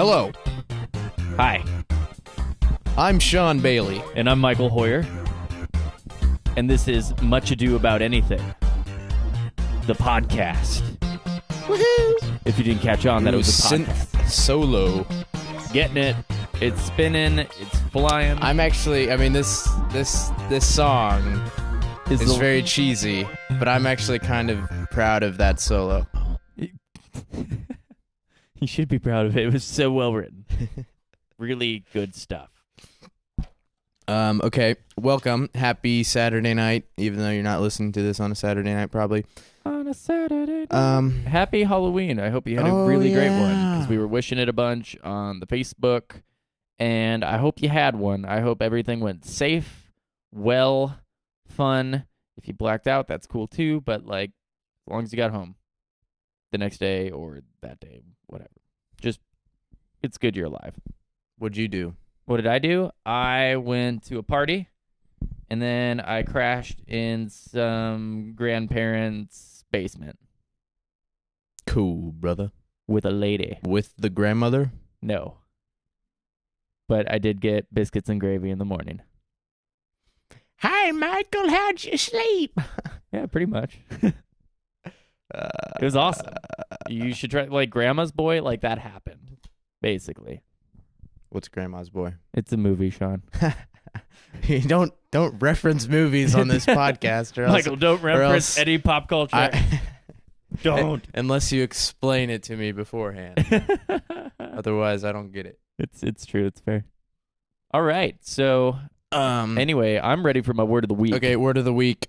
Hello, Hi, I'm Sean Bailey. and I'm Michael Hoyer, and this is Much Ado About Anything, the podcast. Woohoo! If you didn't catch on, that it was a podcast. Synth solo. Getting it. It's spinning. It's flying. This song is very cheesy, but I'm actually kind of proud of that solo. You should be proud of it. It was so well written. Really good stuff. Okay, welcome. Happy Saturday night, even though you're not listening to this on a Saturday night, probably. On a Saturday night. Happy Halloween. I hope you had a really great one, because we were wishing it a bunch on the Facebook, and I hope you had one. I hope everything went safe, well, fun. If you blacked out, that's cool too, but like, as long as you got home the next day or that day, whatever. Just, it's good you're alive. What'd you do? What did I do? I went to a party, and then I crashed in some grandparents' basement Cool, brother. with a lady. With the grandmother? No. But I did get biscuits and gravy in the morning. Hi, Michael. How'd you sleep? Yeah, pretty much. It was awesome. You should try, like, Grandma's Boy, like, that happened, basically. What's Grandma's Boy? It's a movie, Sean. You don't reference movies on this podcast, or else, Michael, don't reference any pop culture. Don't. Unless you explain it to me beforehand. Otherwise, I don't get it. It's true. It's fair. All right. So, anyway, I'm ready for my word of the week. Okay, word of the week.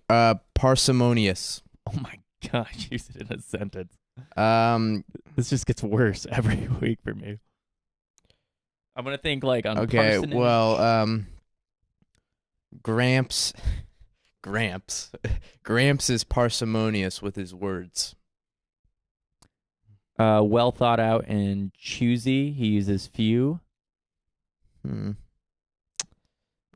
Parsimonious. Oh my gosh, use it in a sentence. Um. This just gets worse every week for me. I'm gonna think like on. Okay. parsonage. Well. Gramps is parsimonious with his words. Well thought out and choosy. He uses few. They're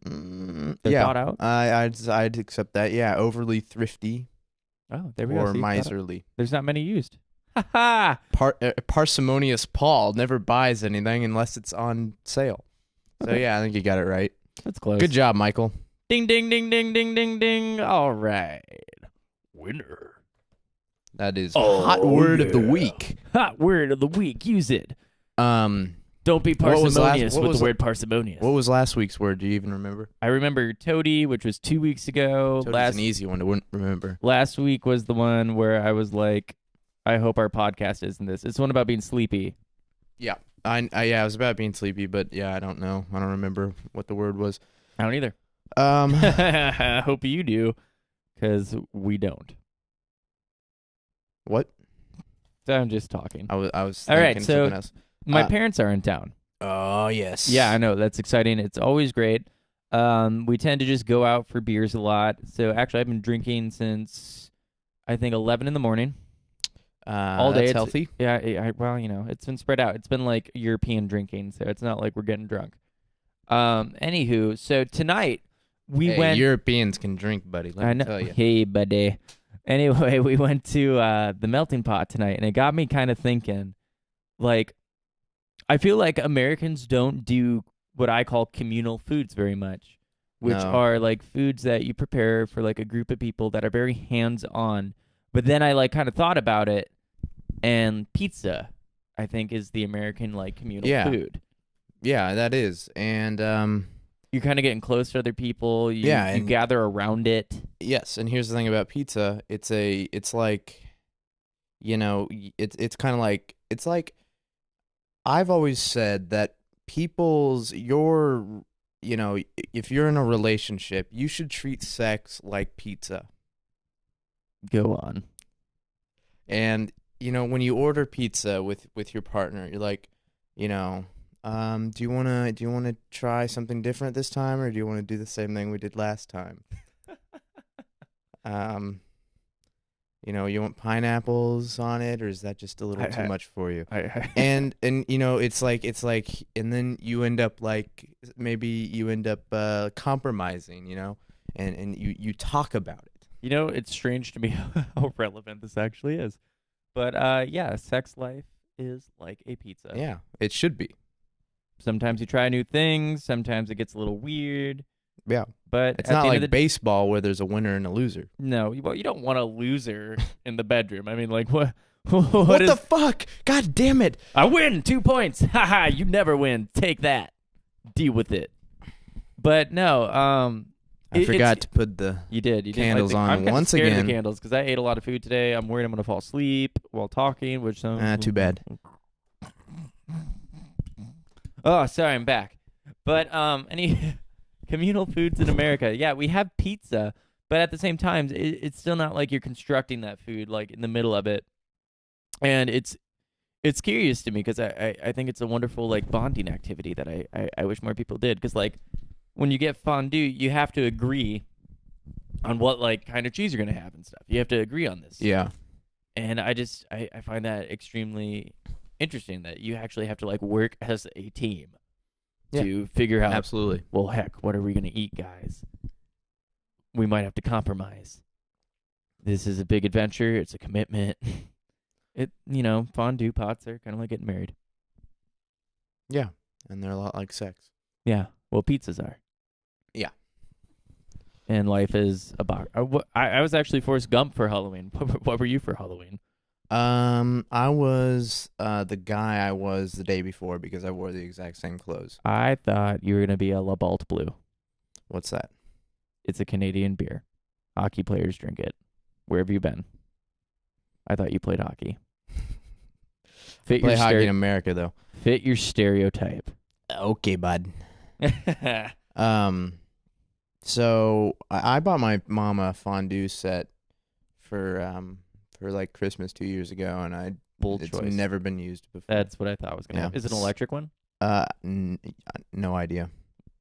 They're thought out. I'd accept that. Yeah, overly thrifty Oh, there we go. or See, thought out. miserly. There's not many used. Ha ha. Parsimonious Paul never buys anything unless it's on sale. So Okay. yeah, I think you got it right. That's close. Good job, Michael. Ding ding ding ding ding ding ding. All right. Winner. That is Oh, hot word of the yeah. week. Hot word of the week. Use it. What Don't be What was parsimonious last- what with was the word parsimonious. was last week's word? Do you even remember? I remember toady, which was 2 weeks ago. Toad's an easy one to remember. Last week was the one where I was like, I hope our podcast isn't this. It's one about being sleepy. Yeah, I was about being sleepy, but yeah, I don't know. I don't remember what the word was. I don't either. Um, I hope you do, because we don't. what? So I'm just talking. I was All thinking right, so- something else. My parents are in town. Oh yes. Yeah, I know. That's exciting. It's always great. We tend to just go out for beers a lot. So actually, I've been drinking since, I think, 11 in the morning. All day. That's It's healthy. Yeah, well, it's been spread out. It's been like European drinking, so it's not like we're getting drunk. Anywho, so tonight we Hey, went. Europeans can drink, buddy. Let I me know. tell you. Hey, buddy. Anyway, we went to the melting pot tonight, and it got me kind of thinking. Like, I feel like Americans don't do what I call communal foods very much, which No. are like foods that you prepare for like a group of people that are very hands-on. But then I like kind of thought about it, and pizza, I think, is the American like communal Yeah. food. Yeah, that is, and You're kind of getting close to other people. You and- gather around it. yes, and here's the thing about pizza. It's like, it's kind of like, it's like, I've always said that if you're in a relationship, you should treat sex like pizza. Go on. And when you order pizza with your partner, you're like, do you want to try something different this time, or do you want to do the same thing we did last time? You want pineapples on it, or is that just a little too much for you? And it's like, and then you end up compromising, and you talk about it. It's strange to me how relevant this actually is. But yeah, sex life is like a pizza. Yeah, it should be. Sometimes you try new things. Sometimes it gets a little weird. Yeah. But It's at not the end of like the baseball where there's a winner and a loser. no, well, you don't want a loser in the bedroom. I mean, like what? What is? the fuck? God damn it! I win 2 points. Haha! You never win. Take that. Deal with it. But no, I forgot to put the you did candles on I'm once scared again. of the candles because I ate a lot of food today. I'm worried I'm gonna fall asleep while talking, which sounds Too bad. Oh, sorry, I'm back. But any communal foods in America? Yeah, we have pizza, but at the same time, it's still not like you're constructing that food like in the middle of it, and it's curious to me because I think it's a wonderful like bonding activity that I wish more people did because like when you get fondue, you have to agree on what like kind of cheese you're gonna have and stuff. You have to agree on this. Yeah. And I find that extremely interesting that you actually have to like work as a team to figure out. Absolutely. Well, heck, what are we gonna eat, guys? We might have to compromise. This is a big adventure. It's a commitment. Fondue pots are kind of like getting married. Yeah, and they're a lot like sex. Yeah. Well, pizzas are. Yeah. And life is a box. I was actually Forrest Gump for Halloween. What were you for Halloween? I was the guy I was the day before because I wore the exact same clothes. I thought you were gonna be a La Balt Blue. What's that? It's a Canadian beer. Hockey players drink it. Where have you been? I thought you played hockey. Play hockey in America though. Fit your stereotype. Okay, bud. So I bought my mom a fondue set for like Christmas 2 years ago, and Bold it's choice. never been used before. That's what I thought was gonna happen. Is it an electric one? No idea.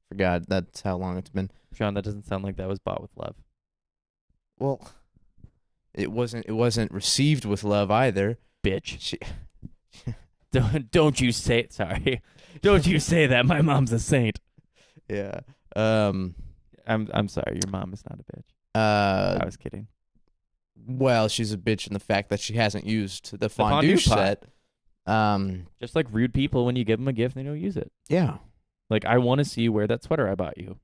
Forgot. That's how long it's been. Sean, that doesn't sound like that was bought with love. Well, it wasn't received with love either. Bitch. Don't you say it. Sorry. Don't you say that. My mom's a saint. Yeah. I'm sorry. Your mom is not a bitch. I was kidding. Well, she's a bitch in the fact that she hasn't used the fondue set. Just like rude people, when you give them a gift, they don't use it. Yeah. Like, I want to see you wear that sweater I bought you.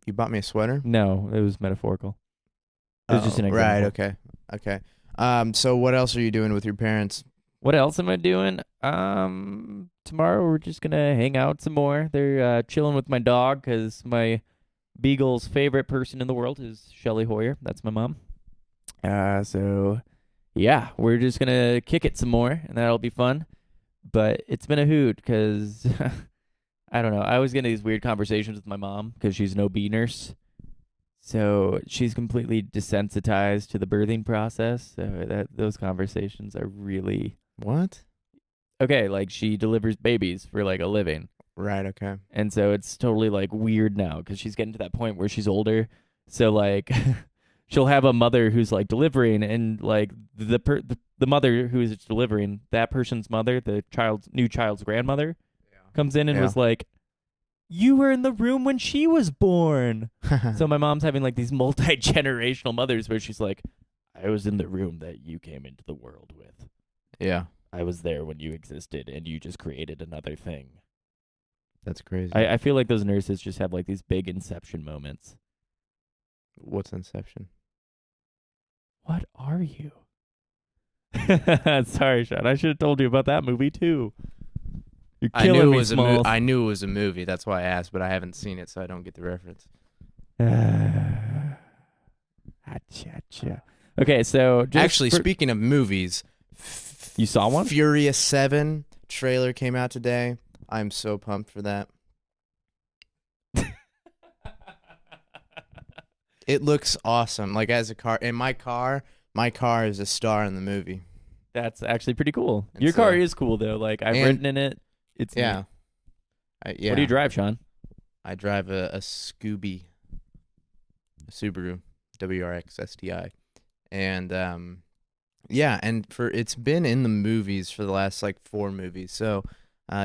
You bought me a sweater? No, it was metaphorical. It was just an example. Right, okay. So what else are you doing with your parents? What else am I doing? Tomorrow we're just gonna hang out some more. They're chilling with my dog because my beagle's favorite person in the world is Shelly Hoyer. That's my mom. So yeah, we're just gonna kick it some more, and that'll be fun. But it's been a hoot because I don't know. I always get into these weird conversations with my mom because she's an OB nurse. So she's completely desensitized to the birthing process. So those conversations are really what? Okay, like she delivers babies for like a living. Right, okay. And so it's totally like weird now because she's getting to that point where she's older. So like she'll have a mother who's like delivering, and like the mother who is delivering, that person's mother, the new child's grandmother, comes in and was like, "You were in the room when she was born." So my mom's having like these multi-generational mothers where she's like, "I was in the room that you came into the world with. Yeah. I was there when you existed, and you just created another thing." That's crazy. I feel like those nurses just have like these big Inception moments. What's Inception? What are you? Sorry, Sean. I should have told you about that movie too. You're killing me, Smalls. I knew it was a movie. That's why I asked, but I haven't seen it, so I don't get the reference. Okay, so actually, speaking of movies, you saw one? Furious 7 trailer came out today. I'm so pumped for that. It looks awesome. Like as a car, in my car is a star in the movie. That's actually pretty cool. Your car is cool though. Like I've ridden in it. It's yeah. Yeah. What do you drive, Sean? I drive a Scooby, a Subaru WRX STI, and yeah, and it's been in the movies for the last like 4 movies. So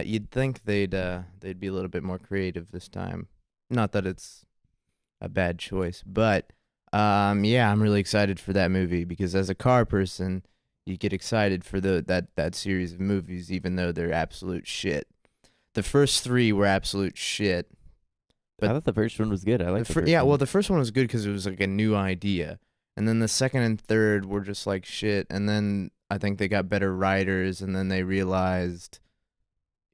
you'd think they'd be a little bit more creative this time. Not that it's a bad choice, but yeah, I'm really excited for that movie because as a car person, you get excited for that series of movies, even though they're absolute shit. The first 3 were absolute shit. But I thought the first one was good. I like the first yeah, one. well, the first one was good because it was like a new idea, and then the second and third were just like shit. And then I think they got better writers, and then they realized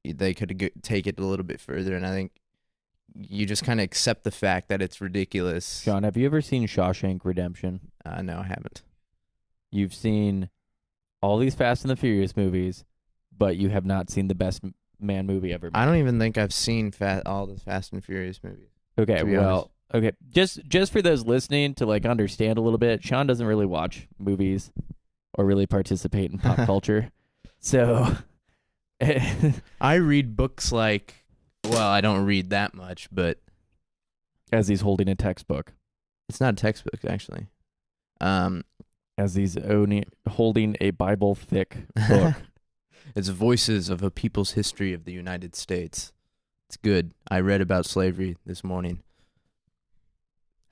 they could take it a little bit further. And I think you just kind of accept the fact that it's ridiculous. Sean, have you ever seen Shawshank Redemption? No, I haven't. You've seen all these Fast and the Furious movies, but you have not seen the best man movie ever made. I don't even think I've seen all the Fast and Furious movies. Okay, well, okay. Just for those listening to like understand a little bit, Sean doesn't really watch movies or really participate in pop culture. So I read books like, well, I don't read that much, but as he's holding a textbook. It's not a textbook, actually. As he's holding a Bible thick book. It's Voices of a People's History of the United States. It's good. I read about slavery this morning.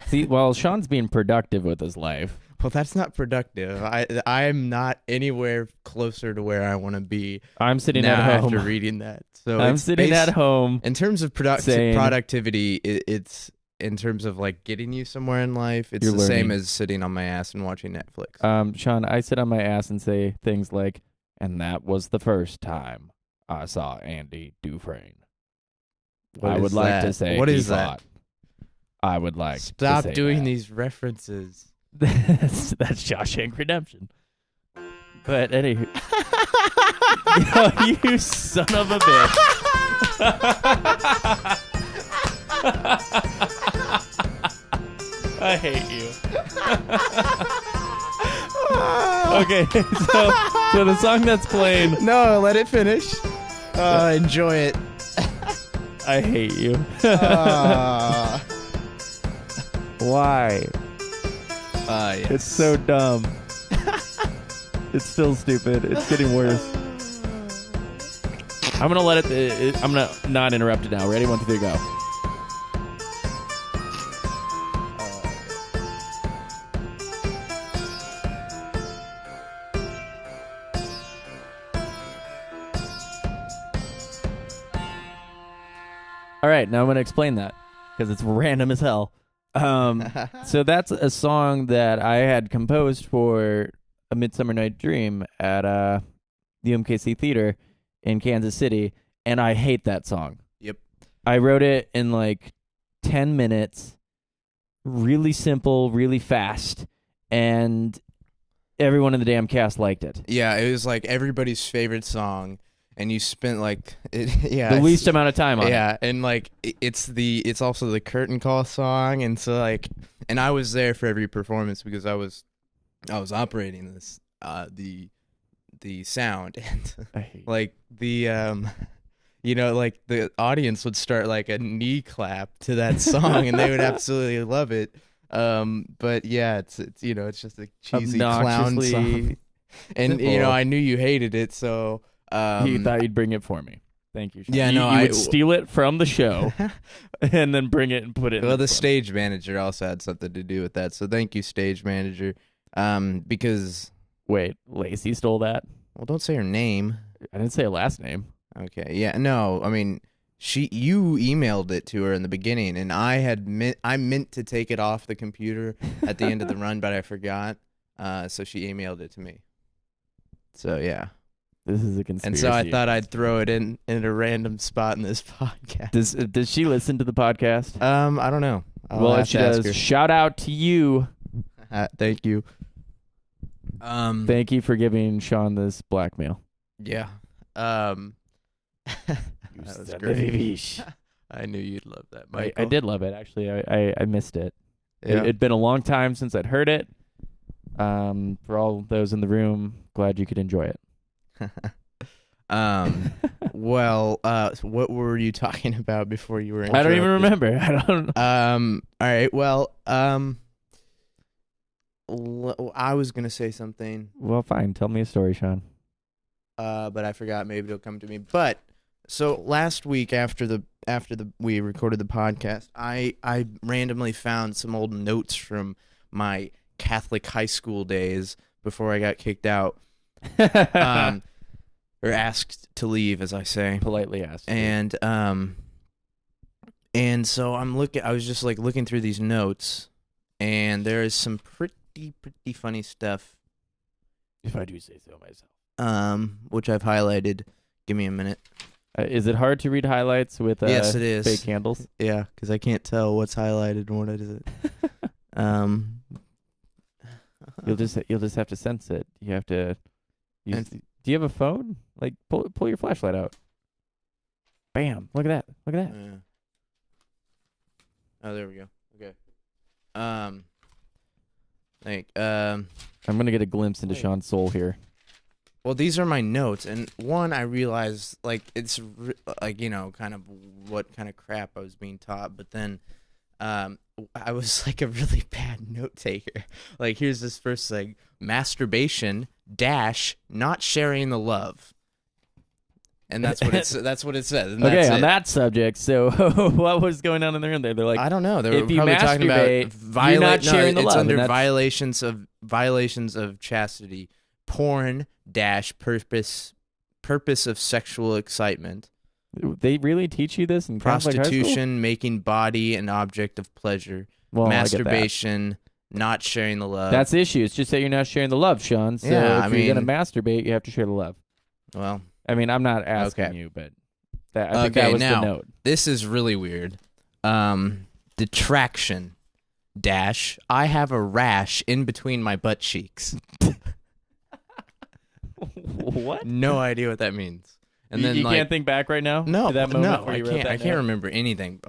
See, well, Sean's being productive with his life. Well, that's not productive. I'm not anywhere closer to where I want to be. I'm sitting at home after reading that. So I'm sitting at home. In terms of productivity, it's in terms of like getting you somewhere in life. It's the same as sitting on my ass and watching Netflix. Sean, I sit on my ass and say things like, "And that was the first time I saw Andy Dufresne." I would like to say, what is that? I would like to stop say doing that. these references. That's Shawshank Redemption. But anywho, yo, you son of a bitch! I hate you. Okay, so the song that's playing. No, let it finish. Enjoy it. I hate you. Why? Yes. It's so dumb. It's still stupid. It's getting worse. I'm gonna let it. I'm gonna not interrupt it now. Ready? 1, 2, 3, go. All right, now I'm going to explain that because it's random as hell. So that's a song that I had composed for A Midsummer Night Dream at the MKC Theater in Kansas City, and I hate that song. Yep. I wrote it in like 10 minutes, really simple, really fast, and everyone in the damn cast liked it. Yeah, it was like everybody's favorite song. And you spent like the least amount of time on it. Yeah, and like it's also the curtain call song, and so like, and I was there for every performance because I was operating this the sound, and like the like the audience would start like a knee clap to that song, and they would absolutely love it. But yeah, it's it's just a cheesy clown song, and I knew you hated it, so. You thought you'd bring it for me. Thank you, Sean. Yeah, you would steal it from the show and then bring it and put it in the stage manager also had something to do with that. So thank you, stage manager. Because... Wait, Lacey stole that? Well, don't say her name. I didn't say her last name. Okay, yeah, no, I mean, you emailed it to her in the beginning, and I meant to take it off the computer at the end of the run, but I forgot. So she emailed it to me. So, yeah. This is a conspiracy. And so I thought I'd throw it in a random spot in this podcast. Does she listen to the podcast? I don't know. Well, if she does, shout out to you. Thank you. Thank you for giving Sean this blackmail. Yeah. That was great. I knew you'd love that, Michael. I did love it, actually. I missed it. Yeah. It'd been a long time since I'd heard it. For all those in the room, glad you could enjoy it. Well, what were you talking about before you were interrupted? I don't even remember. I don't. All right. Well, I was gonna say something. Well, fine. Tell me a story, Sean. But I forgot. Maybe it'll come to me. But so last week after we recorded the podcast, I randomly found some old notes from my Catholic high school days before I got kicked out. or asked to leave, as I say. Politely asked. And so I was just like looking through these notes, and there is some pretty funny stuff. If I do say so myself. Which I've highlighted. Give me a minute. Is it hard to read highlights with yes, it is. fake candles? Yeah, because I can't tell what's highlighted and what isn't. You'll just have to sense it. You have to. Do you have a phone? Like pull your flashlight out. Bam! Look at that! Look at that! Yeah. Oh, there we go. Okay. I'm gonna get a glimpse into Sean's soul here. Well, these are my notes, and one, I realized, like, it's, like, you know, kind of what kind of crap I was being taught, but then, I was, like, a really bad note taker. Like, here's this first thing: masturbation, not sharing the love. And that's what it says. And okay, on that subject, so what was going on in there? They're like, I don't know. They were if you probably talking about you're not sharing the it's love. under violations of chastity, porn purpose of sexual excitement. They really teach you this in prostitution, making body an object of pleasure, masturbation, not sharing the love. That's the issue. It's just that you're not sharing the love, Sean. So if you're gonna masturbate, you have to share the love. Well, I mean, I'm not asking you, but I think that was the note. This is really weird. Detraction, I have a rash in between my butt cheeks. What? No idea what that means. And you, then you can't think back right now. No, to that moment no, where you I can't. I can't note? remember anything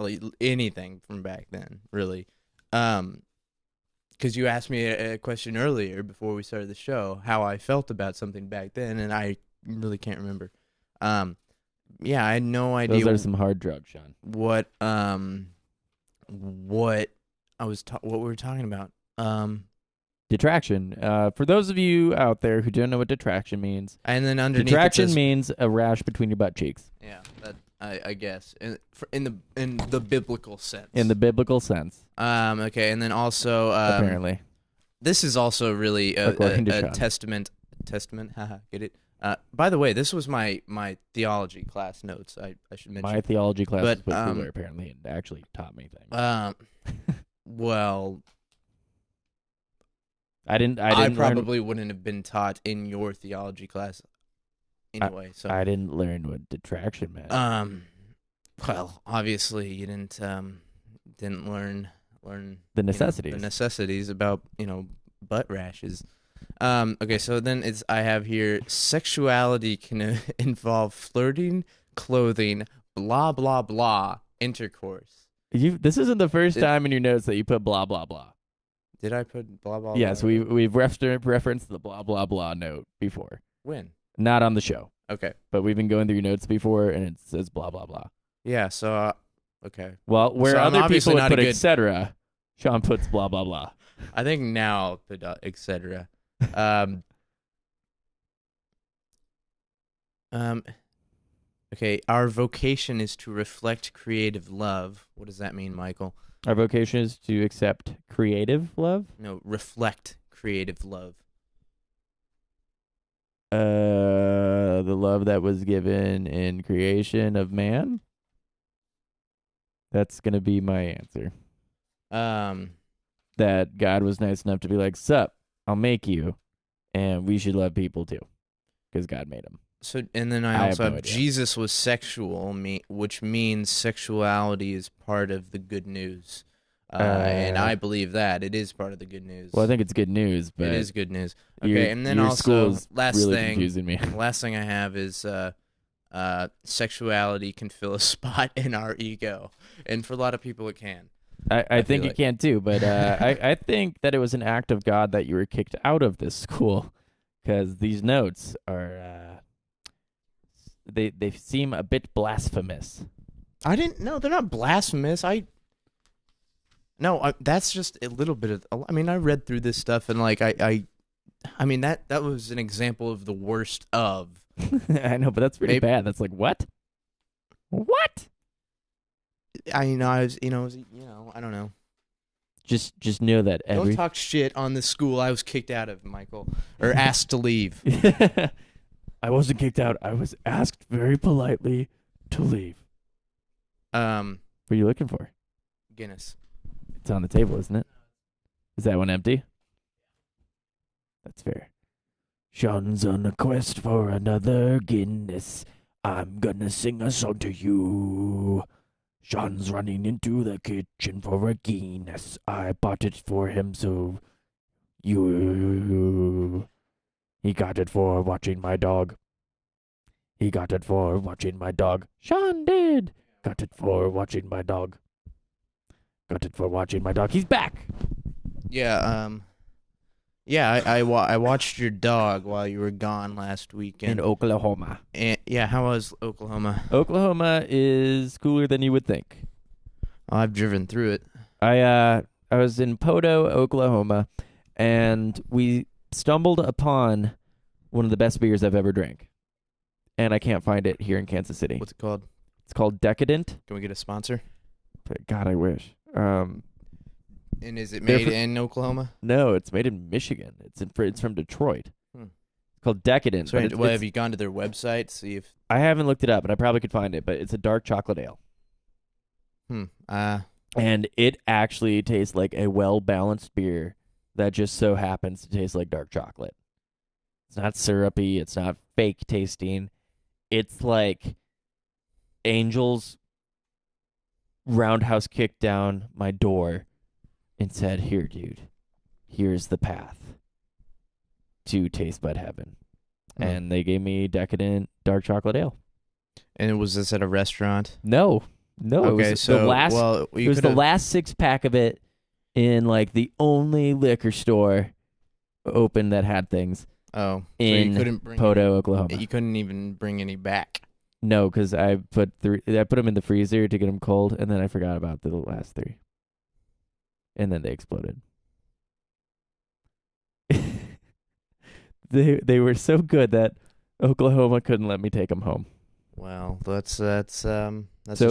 from back then, really. Because you asked me a question earlier before we started the show, how I felt about something back then, and I really can't remember. Yeah, I had no idea. Those are some hard drugs, Sean. What what we were talking about. Detraction. For those of you out there who don't know what detraction means, and then underneath detraction means a rash between your butt cheeks. Yeah, that I guess in the biblical sense. In the biblical sense. Okay, and then also apparently, this is also really a testament. Haha, get it? By the way, this was my theology class notes. I should mention. My theology class was cooler, apparently, and actually taught me things. Well, I didn't. I probably wouldn't have been taught in your theology class anyway. So I didn't learn what detraction meant. Well, obviously you didn't learn the necessities. The necessities about butt rashes. Okay, so then I have here, sexuality can involve flirting, clothing, blah blah blah, intercourse. This isn't the first time in your notes that you put blah blah blah. Did I put blah blah? Yes, blah? we've referenced the blah blah blah note before. When? Not on the show. Okay, but we've been going through your notes before, and it says blah blah blah. Yeah. So okay. Well, where other people would put etc., Sean puts blah blah blah. I think now I'll put etc. Okay, our vocation is to reflect creative love. What does that mean, Michael? Our vocation is to accept creative love? No, reflect creative love. The love that was given in creation of man? That's going to be my answer. That God was nice enough to be like, sup, I'll make you. And we should love people too, because God made them. So, and then I also have Jesus was sexual, which means sexuality is part of the good news. And I believe that it is part of the good news. Well, I think it's good news, but it is good news. Okay, and then also last confusing me. Last thing I have is sexuality can fill a spot in our ego, and for a lot of people it can. I think it can too, but I think that it was an act of God that you were kicked out of this school, because these notes are they seem a bit blasphemous. I didn't know they're not blasphemous. That's just a little bit of. I mean, I read through this stuff and like I mean that was an example of the worst of. I know, but that's pretty bad. That's like what? What? I don't know. Just know that don't talk shit on the school I was kicked out of, Michael, or asked to leave. I wasn't kicked out. I was asked very politely to leave. Um, What are you looking for? Guinness. It's on the table, isn't it? Is that one empty? That's fair. Sean's on a quest for another Guinness. I'm gonna sing a song to you. Sean's running into the kitchen for a Guinness. I bought it for him, so you. He got it for watching my dog. He got it for watching my dog. Sean did. Got it for watching my dog. Got it for watching my dog. He's back. Yeah. Yeah. I watched your dog while you were gone last weekend. In Oklahoma. And yeah, how was Oklahoma? Oklahoma is cooler than you would think. Oh, I've driven through it. I was in Podo, Oklahoma, and we stumbled upon one of the best beers I've ever drank. And I can't find it here in Kansas City. What's it called? It's called Decadent. Can we get a sponsor? But God, I wish. And is it made in Oklahoma? No, it's made in Michigan. It's from Detroit. Hmm. It's called Decadent. So, have you gone to their website? See if I haven't looked it up, and I probably could find it. But it's a dark chocolate ale. And it actually tastes like a well-balanced beer that just so happens to taste like dark chocolate. It's not syrupy. It's not fake tasting. It's like angels roundhouse kicked down my door and said, "Here, dude, here's the path to taste bud heaven." And they gave me Decadent dark chocolate ale. And was this at a restaurant? No. Okay, it was so the last. It was the last 6-pack of it in like the only liquor store open that had things. Oh, in so you couldn't bring Podo, Oklahoma. You couldn't even bring any back. No, because I put them in the freezer to get them cold, and then I forgot about the last 3, and then they exploded. They were so good that Oklahoma couldn't let me take them home. Well, that's a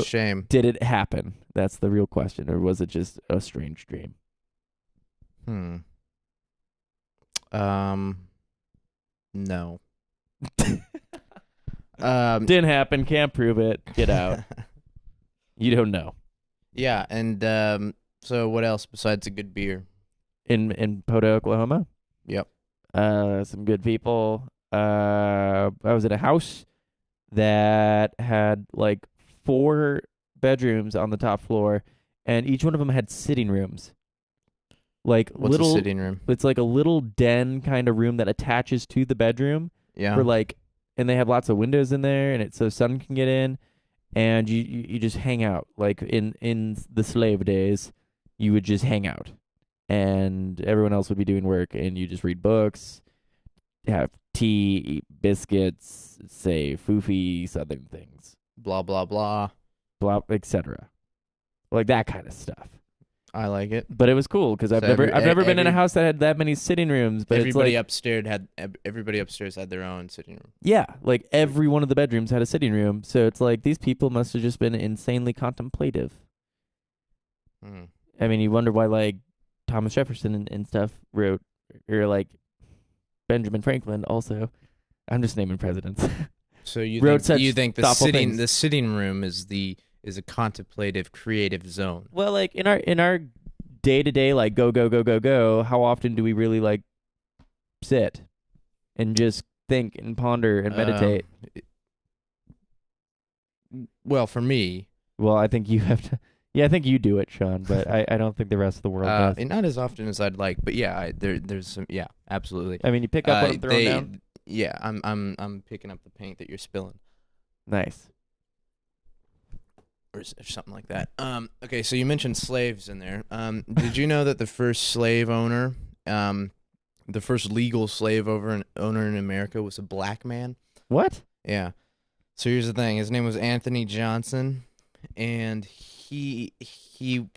shame. Did it happen? That's the real question, or was it just a strange dream? No. Didn't happen. Can't prove it. Get out. You don't know. Yeah, and so what else besides a good beer? In Podo, Oklahoma? Yep. Some good people. I was in a house that had like 4 bedrooms on the top floor, and each one of them had sitting rooms. Like What's a sitting room? It's like a little den kind of room that attaches to the bedroom. Yeah. For like, and they have lots of windows in there, and it's so sun can get in, and you just hang out. Like in the slave days, you would just hang out, and everyone else would be doing work, and you just read books, have tea, eat biscuits, say foofy southern things, blah blah blah, etc. Like that kind of stuff. I like it, but it was cool because I've never been in a house that had that many sitting rooms. But everybody it's upstairs had their own sitting room. Yeah, like every one of the bedrooms had a sitting room. So it's like these people must have just been insanely contemplative. I mean, you wonder why like Thomas Jefferson and stuff wrote, or like Benjamin Franklin also. I'm just naming presidents. So you think the sitting room is a contemplative, creative zone. Well, like in our day-to-day, like go, how often do we really like sit and just think and ponder and meditate? Well, for me, I think you have to. Yeah, I think you do it, Sean, but I don't think the rest of the world does. Not as often as I'd like, but yeah, there's some. Yeah, absolutely. I mean, you pick up what I'm throwing down. Yeah, I'm picking up the paint that you're spilling. Nice. Or something like that. Okay, so you mentioned slaves in there. Did you know that the first slave owner, the first legal slave owner in America was a black man? What? Yeah. So here's the thing. His name was Anthony Johnson, and he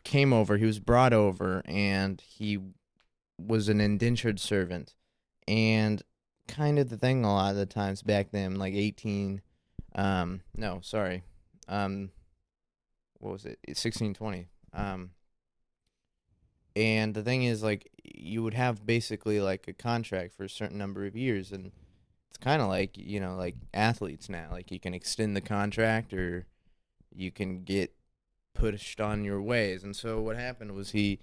came over. He was brought over, and he was an indentured servant. And kind of the thing a lot of the times back then, like what was it? 1620. And the thing is, like, you would have basically like a contract for a certain number of years, and it's kind of like, like athletes now. Like you can extend the contract or you can get pushed on your ways. And so what happened was he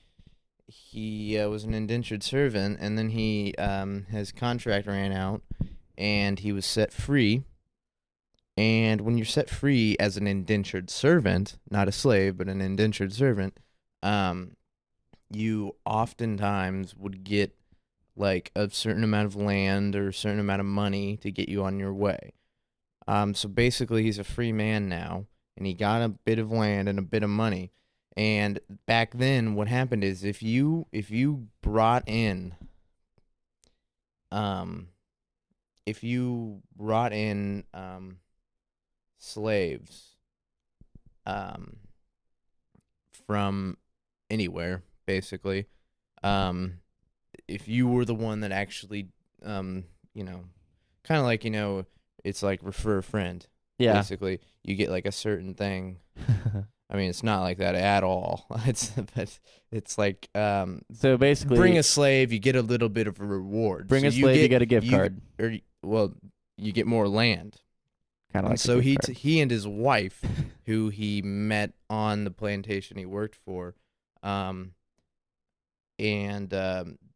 was an indentured servant, and then his contract ran out, and he was set free. And when you're set free as an indentured servant, not a slave, but an indentured servant, um, you oftentimes would get like a certain amount of land or a certain amount of money to get you on your way. So basically, he's a free man now, and he got a bit of land and a bit of money. And back then, what happened is if you brought in um if you brought in slaves um from anywhere, basically, um if you were the one that actually you know kind of like, it's like refer a friend, Yeah. basically, you get like a certain thing. I mean, it's not like that at all. It's like So basically, bring a slave, you get a little bit of a reward. bring So a slave, you get a gift card. well, you get more land. Kind of And like so a gift card. he and his wife, who he met on the plantation he worked for, um, and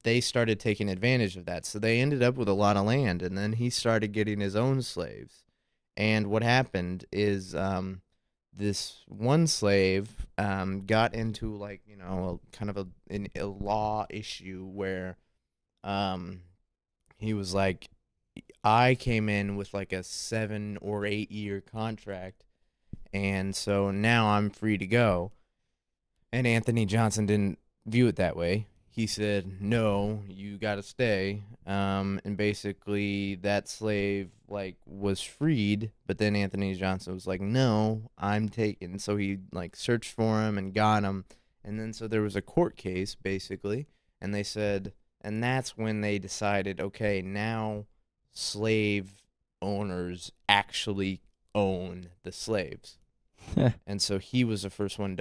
they started taking advantage of that. So they ended up with a lot of land, and then he started getting his own slaves. And what happened is this one slave got into, like, kind of a law issue where um, he was like, I came in with like a 7 or 8 year contract, and so now I'm free to go. And Anthony Johnson didn't view it that way. He said, "No, you got to stay." And basically, that slave like was freed, but then Anthony Johnson was like, "No, I'm taken." So he like searched for him and got him, and then so there was a court case basically, and they said, and that's when they decided, okay, now slave owners actually own the slaves, and so he was the first one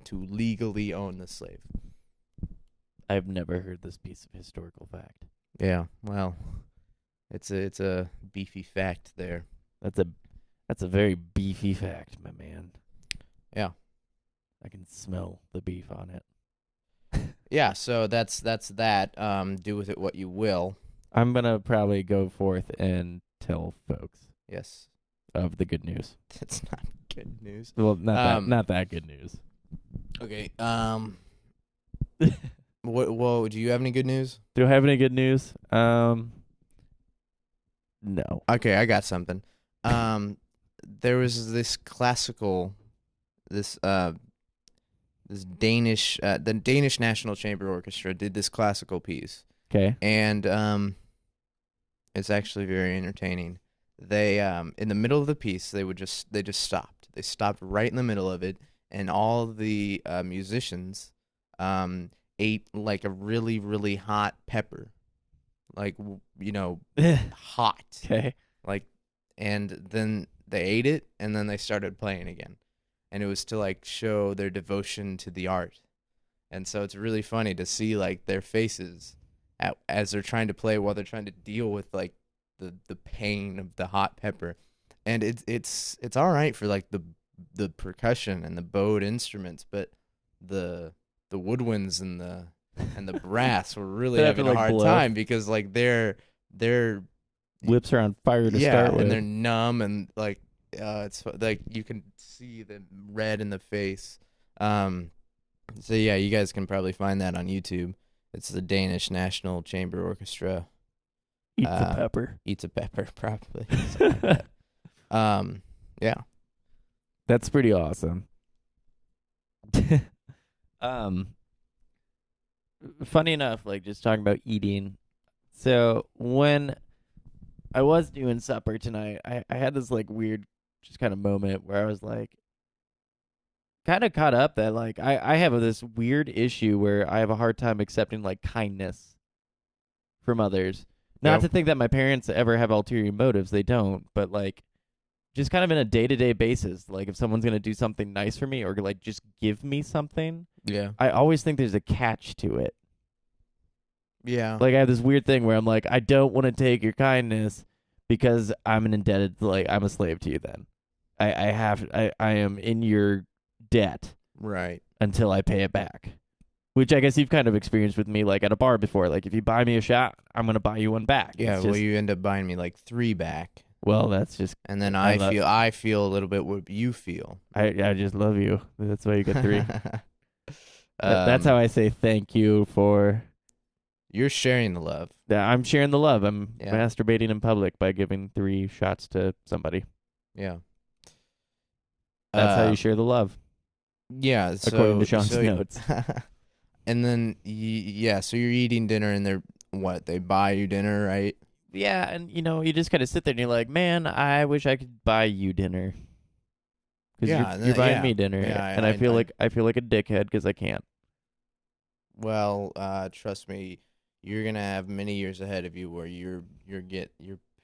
to legally own the slave. I've never heard this piece of historical fact. Yeah, well, it's a beefy fact there. That's a very beefy fact, my man. Yeah. I can smell the beef on it. Yeah, so that's that. Do with it what you will. I'm gonna probably go forth and tell folks Yes. of the good news. That's not good news. Well, not that good news. Okay. What? Whoa. Do you have any good news? Do I have any good news? No. Okay, I got something. There was this classical, this Danish, the Danish National Chamber Orchestra did this classical piece, Okay. and it's actually very entertaining. They in the middle of the piece, they just stopped. They stopped right in the middle of it, and all the musicians ate like a really, really hot pepper, like hot. Okay. Like, and then they ate it, and then they started playing again, and it was to like show their devotion to the art. And so it's really funny to see like their faces as they're trying to play while they're trying to deal with like the pain of the hot pepper. And it's all right for like the percussion and the bowed instruments, but the woodwinds and the brass were really They have having to, a like, hard blow. time because like they're Lips are on fire to yeah, start with. and they're numb, and like it's like you can see the red in the face. So yeah, you guys can probably find that on YouTube. It's the Danish National Chamber Orchestra. Eat the pepper. Eats a pepper, probably. Something like that. Yeah. That's pretty awesome. Funny enough, like just talking about eating. So when I was doing supper tonight, I had this like weird just kind of moment where I was like kind of caught up that like I have this weird issue where I have a hard time accepting like kindness from others. Not Yep. to think that my parents ever have ulterior motives, they don't, but like just kind of in a day-to-day basis, like if someone's going to do something nice for me or like just give me something, Yeah. I always think there's a catch to it. Yeah. Like I have this weird thing where I'm like, I don't want to take your kindness because I'm an indebted, like I'm a slave to you. Then I am in your debt Right. until I pay it back. Which I guess you've kind of experienced with me, like at a bar before. Like if you buy me a shot, I'm gonna buy you one back. Yeah, It's well, just you end up buying me like 3 back. well, that's just And then I love I feel a little bit what you feel. I just love you. That's why you get 3. That's how um, I say thank you for you're sharing the love. that. I'm sharing the love. I'm Yeah. masturbating in public by giving 3 shots to somebody. Yeah. That's how you Um, share the love, yeah, according to so Sean's notes. and then yeah, so you're eating dinner and they buy you dinner, right? Yeah, and you just kind of sit there and you're like, man, I wish I could buy you dinner because Yeah, you're buying yeah. me dinner, Yeah, and I feel like a dickhead because I can't. well, trust me, you're going to have many years ahead of you where you're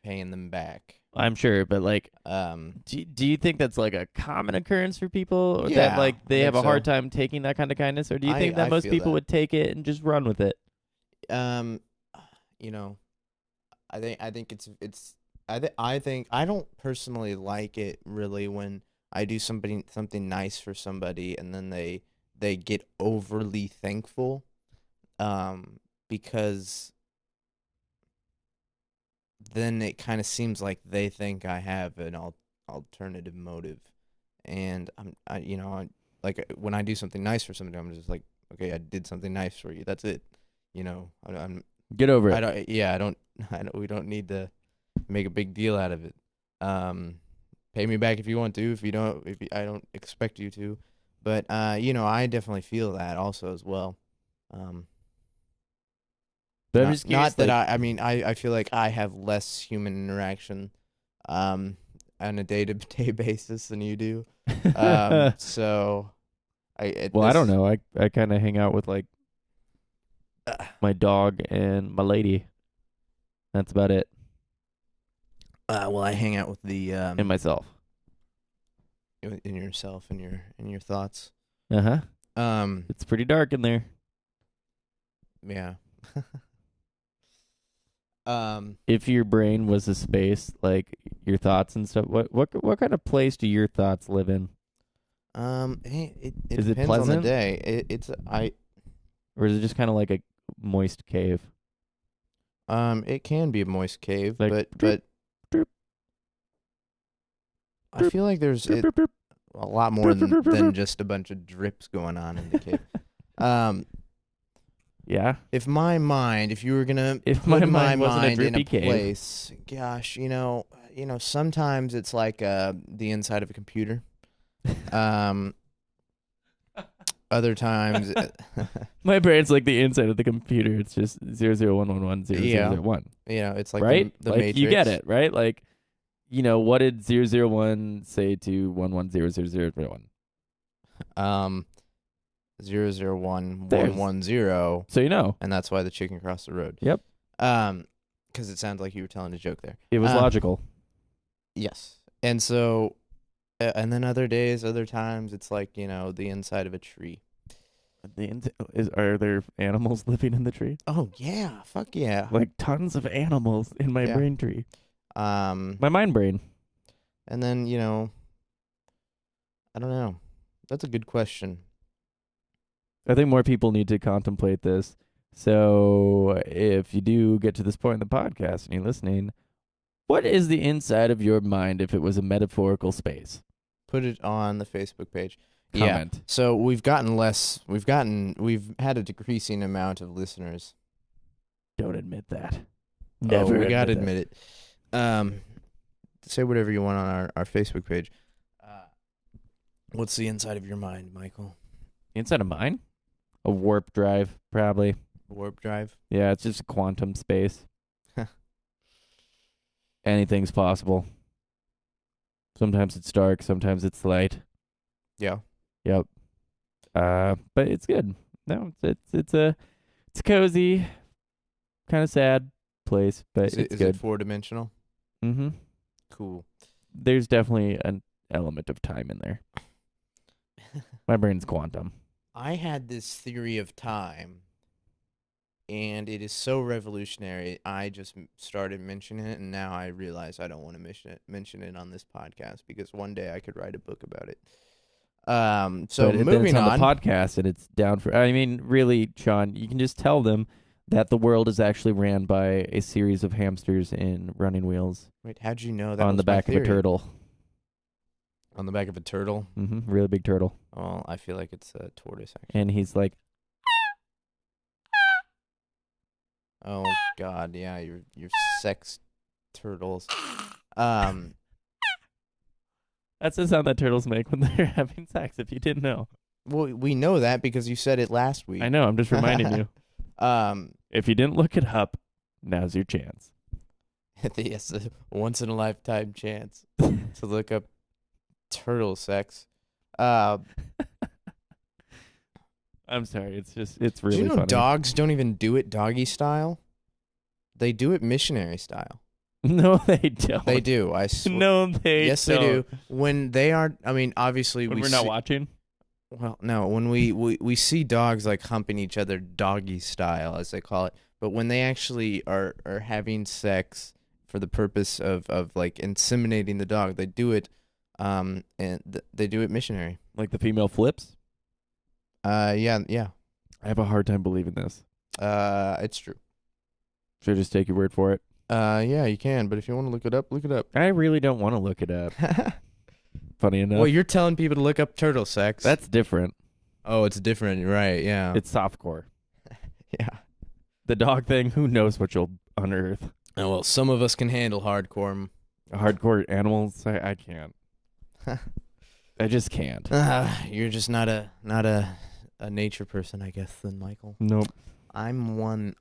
paying them back. I'm sure, but like, Um, do you think that's like a common occurrence for people, or that yeah, like I they think have a hard so. time taking that kind of kindness, or do you think that I most feel people that. would take it and just run with it? Um, you know, I think I think I don't personally like it really when I do something nice for somebody and then they get overly thankful, because then it kind of seems like they think I have an alternative motive, and like when I do something nice for somebody, I'm just like, okay, I did something nice for you. That's it. I'm Get over I it. don't yeah I don't we don't need to make a big deal out of it. Um, Pay me back if you want to. If you don't, I don't expect you to. But I definitely feel that also as well. Um, But I'm not just curious, not that like, I mean I feel like I have less human interaction, um, on a day-to-day basis than you do. well, So I don't this know. I kind of hang out with like my dog and my lady. That's about it, well, I hang out with the and myself. in yourself and your thoughts. Uh huh. Um, It's pretty dark in there. yeah. If your brain was a space, like your thoughts and stuff, what kind of place do your thoughts live in? Hey, it Is it depends on the pleasant, day. It's I or is it just kind of like a moist cave? It can be a moist cave, Like but drip, drip, I drip, feel like there's drip, drip, drip, a lot more drip, drip, drip, than drip. just a bunch of drips going on in the cave. Um, Yeah. if you were gonna If my put my mind wasn't a mind in a drippy cave. place, gosh, sometimes it's like the inside of a computer. Um, Other times, My brain's like the inside of the computer. It's just 00111000 yeah, one. it's like Right? the Like you get Matrix. it, right? Like, what did 001 say to 110001? Um, 001 There's 110, so you know. and that's why the chicken crossed the road. Yep. Because it sounds like you were telling a joke there. It was logical. Yes, and so, and then other times, it's like the inside of a tree. Are there animals living in the tree? Oh yeah, fuck yeah. Like tons of animals in my Yeah. brain tree. Um, My mind brain. and then I don't know. That's a good question. I think more people need to contemplate this. So if you do get to this point in the podcast and you're listening, what is the inside of your mind if it was a metaphorical space? Put it on the Facebook page. Comment. Yeah. So we've had a decreasing amount of listeners. Don't admit that. Never. We gotta admit admit it. Say whatever you want on our Facebook page. What's the inside of your mind, Michael? Inside of mine? A warp drive, probably. Warp drive. Yeah, it's just a quantum space. Anything's possible. Sometimes it's dark, sometimes it's light. Yeah. Yep. But it's good. No, it's a cozy, kind of sad place, but Is it's it good. 4-dimensional? Mm-hmm. Cool. There's definitely an element of time in there. My brain's quantum. I had this theory of time and it is so revolutionary. I just started mentioning it, and now I realize I don't want to mention it on this podcast because one day I could write a book about it. So But then it's moving on the on. podcast and it's down for. I mean, really, Sean, you can just tell them that the world is actually ran by a series of hamsters in running wheels Wait, how'd you know that on was the my back of a theory? turtle. On the back of a turtle? Really big turtle. Oh, I feel like it's a tortoise, actually. And he's like, Oh God, yeah, your sex turtles. Um, that's the sound that turtles make when they're having sex. If you didn't know, well, we know that because you said it last week. I know. I'm just reminding you. If you didn't look it up, now's your chance. It's a once in a lifetime chance to look up turtle sex. I'm sorry. It's really do you know funny. dogs don't even do it doggy style? They do it missionary style. No, they don't. They do. I swear. No, they yes, don't. they do. When they are, I mean, obviously When we're not watching. Well, no, when we see dogs like humping each other doggy style, as they call it, but when they actually are having sex for the purpose of like inseminating the dog, they do it, and they do it missionary. Like the female flips. Yeah. I have a hard time believing this. It's true. Should I just take your word for it? Yeah, you can, but if you want to look it up, look it up. I really don't want to look it up. Funny enough. Well, you're telling people to look up turtle sex. That's different. Oh, it's different, right? Yeah. It's softcore. Yeah. The dog thing, who knows what you'll unearth. Oh, well, some of us can handle hardcore. Hardcore animals, I can't. I just can't. You're just not a nature person, I guess, then, Michael. Nope. I'm one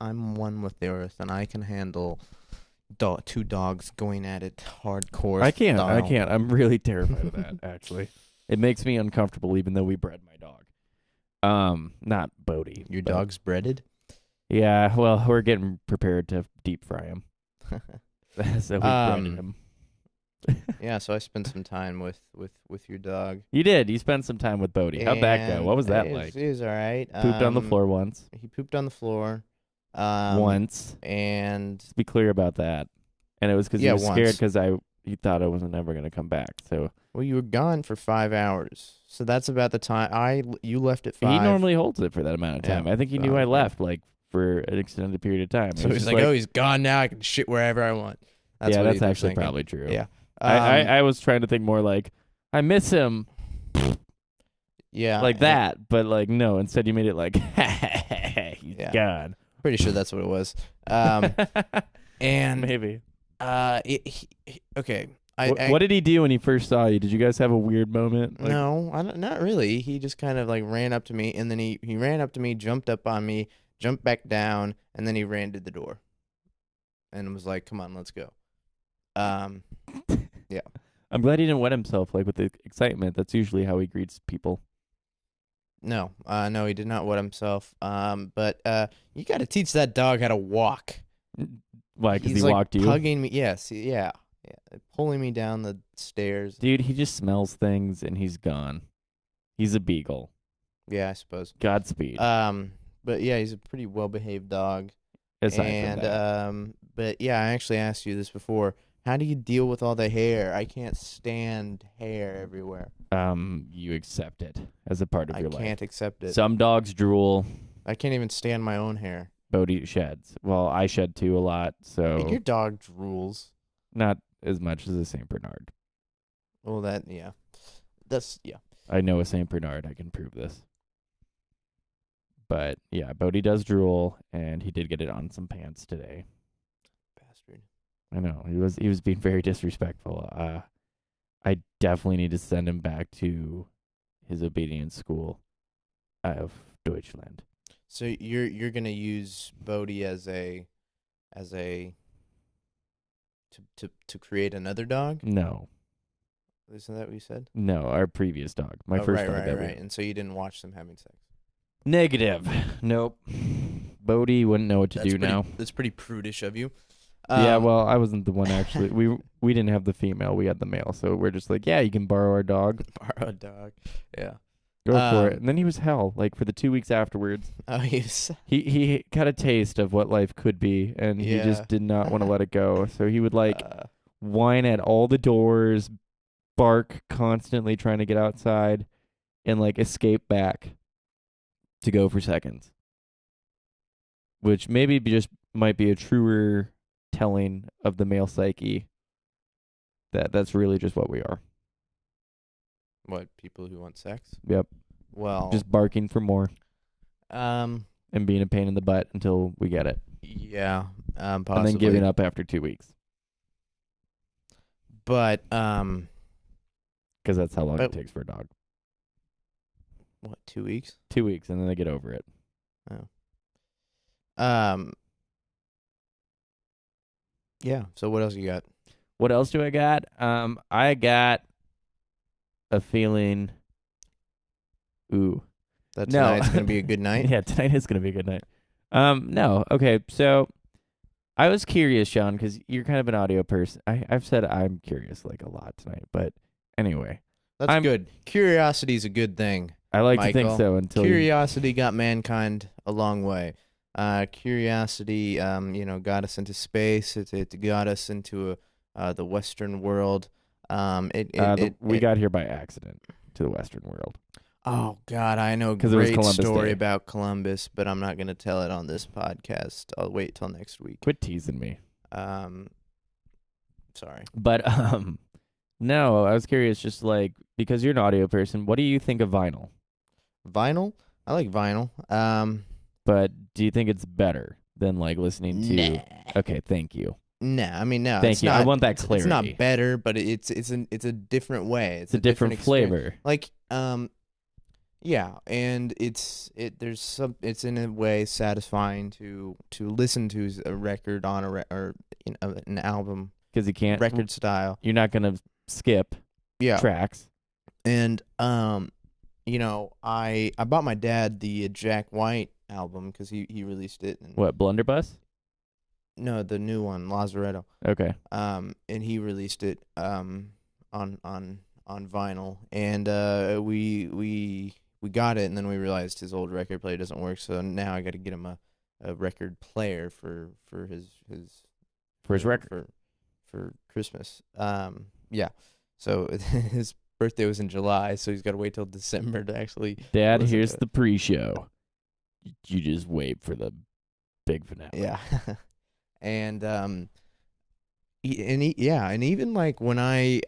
with the earth, and I can handle two dogs going at it hardcore. I can't. style. I'm really terrified of that, actually. It makes me uncomfortable even though we bred my dog. Not Bodie. Your dog's breaded? Yeah, well, we're getting prepared to deep fry him. So we breaded him. Yeah, so I spent some time with your dog. You did. You spent some time with Bodie. How'd that go? What was that like? It was all right. Pooped on the floor once. He pooped on the floor. Once. And Let's be clear about that. And it was because he was scared because he thought I wasn't ever going to come back. So well, you were gone for 5 hours. So that's about the time you left at 5. He normally holds it for that amount of time. Yeah, I think he knew I left like for an extended period of time. So he's like, oh, he's gone now. I can shit wherever I want. That's actually probably true. Yeah. I was trying to think more like, I miss him. Yeah. Like that. But like, no. Instead, you made it like, he's gone. Pretty sure that's what it was. And maybe. Okay. What did he do when he first saw you? Did you guys have a weird moment? Like, no, not really. He just kind of like ran up to me, and then he ran up to me, jumped up on me, jumped back down, and then he ran to the door, and was like, "Come on, let's go." Yeah. I'm glad he didn't wet himself like with the excitement. That's usually how he greets people. No, he did not wet himself. But you got to teach that dog how to walk. Why? Because he like walked you? Hugging me. Yes. Yeah. Pulling me down the stairs. Dude, he just smells things and he's gone. He's a beagle. Yeah, I suppose. Godspeed. But yeah, he's a pretty well-behaved dog. Aside from that. But yeah, I actually asked you this before. How do you deal with all the hair? I can't stand hair everywhere. You accept it as a part of your life. I can't accept it. Some dogs drool. I can't even stand my own hair. Bodie sheds. Well, I shed too a lot, so. Hey, your dog drools. Not as much as a Saint Bernard. Well, yeah. Yeah. I know a Saint Bernard. I can prove this. But yeah, Bodie does drool, and he did get it on some pants today. Bastard. I know he was being very disrespectful. I definitely need to send him back to his obedience school of Deutschland. So you're gonna use Bodie as a to create another dog? No. Isn't that what you said? No, our previous dog, my first dog. Right. And so you didn't watch them having sex. Negative. Nope. Bodie wouldn't know what to do now. That's pretty prudish of you. Yeah, well, I wasn't the one actually. We didn't have the female. We had the male. So we're just like, yeah, you can borrow our dog. Borrow a dog. Yeah. Go for it. And then he was hell, like for the 2 weeks afterwards. Oh, he's He got a taste of what life could be, and he yeah. just did not want to let it go. So he would like Uh, whine at all the doors, bark constantly trying to get outside, and like escape back to go for seconds. Which maybe just might be a truer telling of the male psyche that's really just what we are. what, people who want sex? Yep. Well, Just barking for more um, and being a pain in the butt until we get it. yeah, possibly. And then giving up after 2 weeks. But because that's how long it takes for a dog. What, 2 weeks? 2 weeks, and then they get over it. Oh. Yeah. So what else you got? What else do I got? I got a feeling. Ooh. That No. tonight's gonna be a good night. Yeah, tonight is gonna be a good night. No. Okay, so I was curious, Sean, because you're kind of an audio person. I've said I'm curious like a lot tonight, but anyway, That's good. Curiosity's a good thing. I like Michael. to think so. Until curiosity got mankind a long way. Curiosity, got us into space. It got us into the Western world. We got here by accident to the Western world. Oh God, I know a 'Cause it was great Columbus story Day. about Columbus, but I'm not gonna tell it on this podcast. I'll wait till next week. Quit teasing me. Sorry. But no, I was curious, just like because you're an audio person, what do you think of vinyl? Vinyl? I like vinyl. But do you think it's better than like listening to? Nah. Okay, thank you. Nah, I mean no. Thank it's you. Not, I want that clarity. It's not better, but it's a different way. It's a different experience. flavor. Like yeah, and it's in a way satisfying to listen to a record on or an album Because you can't record style. You're not gonna skip tracks. And I bought my dad the Jack White album because he released it. And, What, Blunderbuss? No, the new one, Lazaretto. Okay. And he released it on vinyl, and we got it, and then we realized his old record player doesn't work, so now I got to get him a record player for his record for Christmas. Yeah. So his birthday was in July, so he's got to wait till December to actually. Dad, here's the pre-show. You just wait for the big finale. Yeah. And even like when I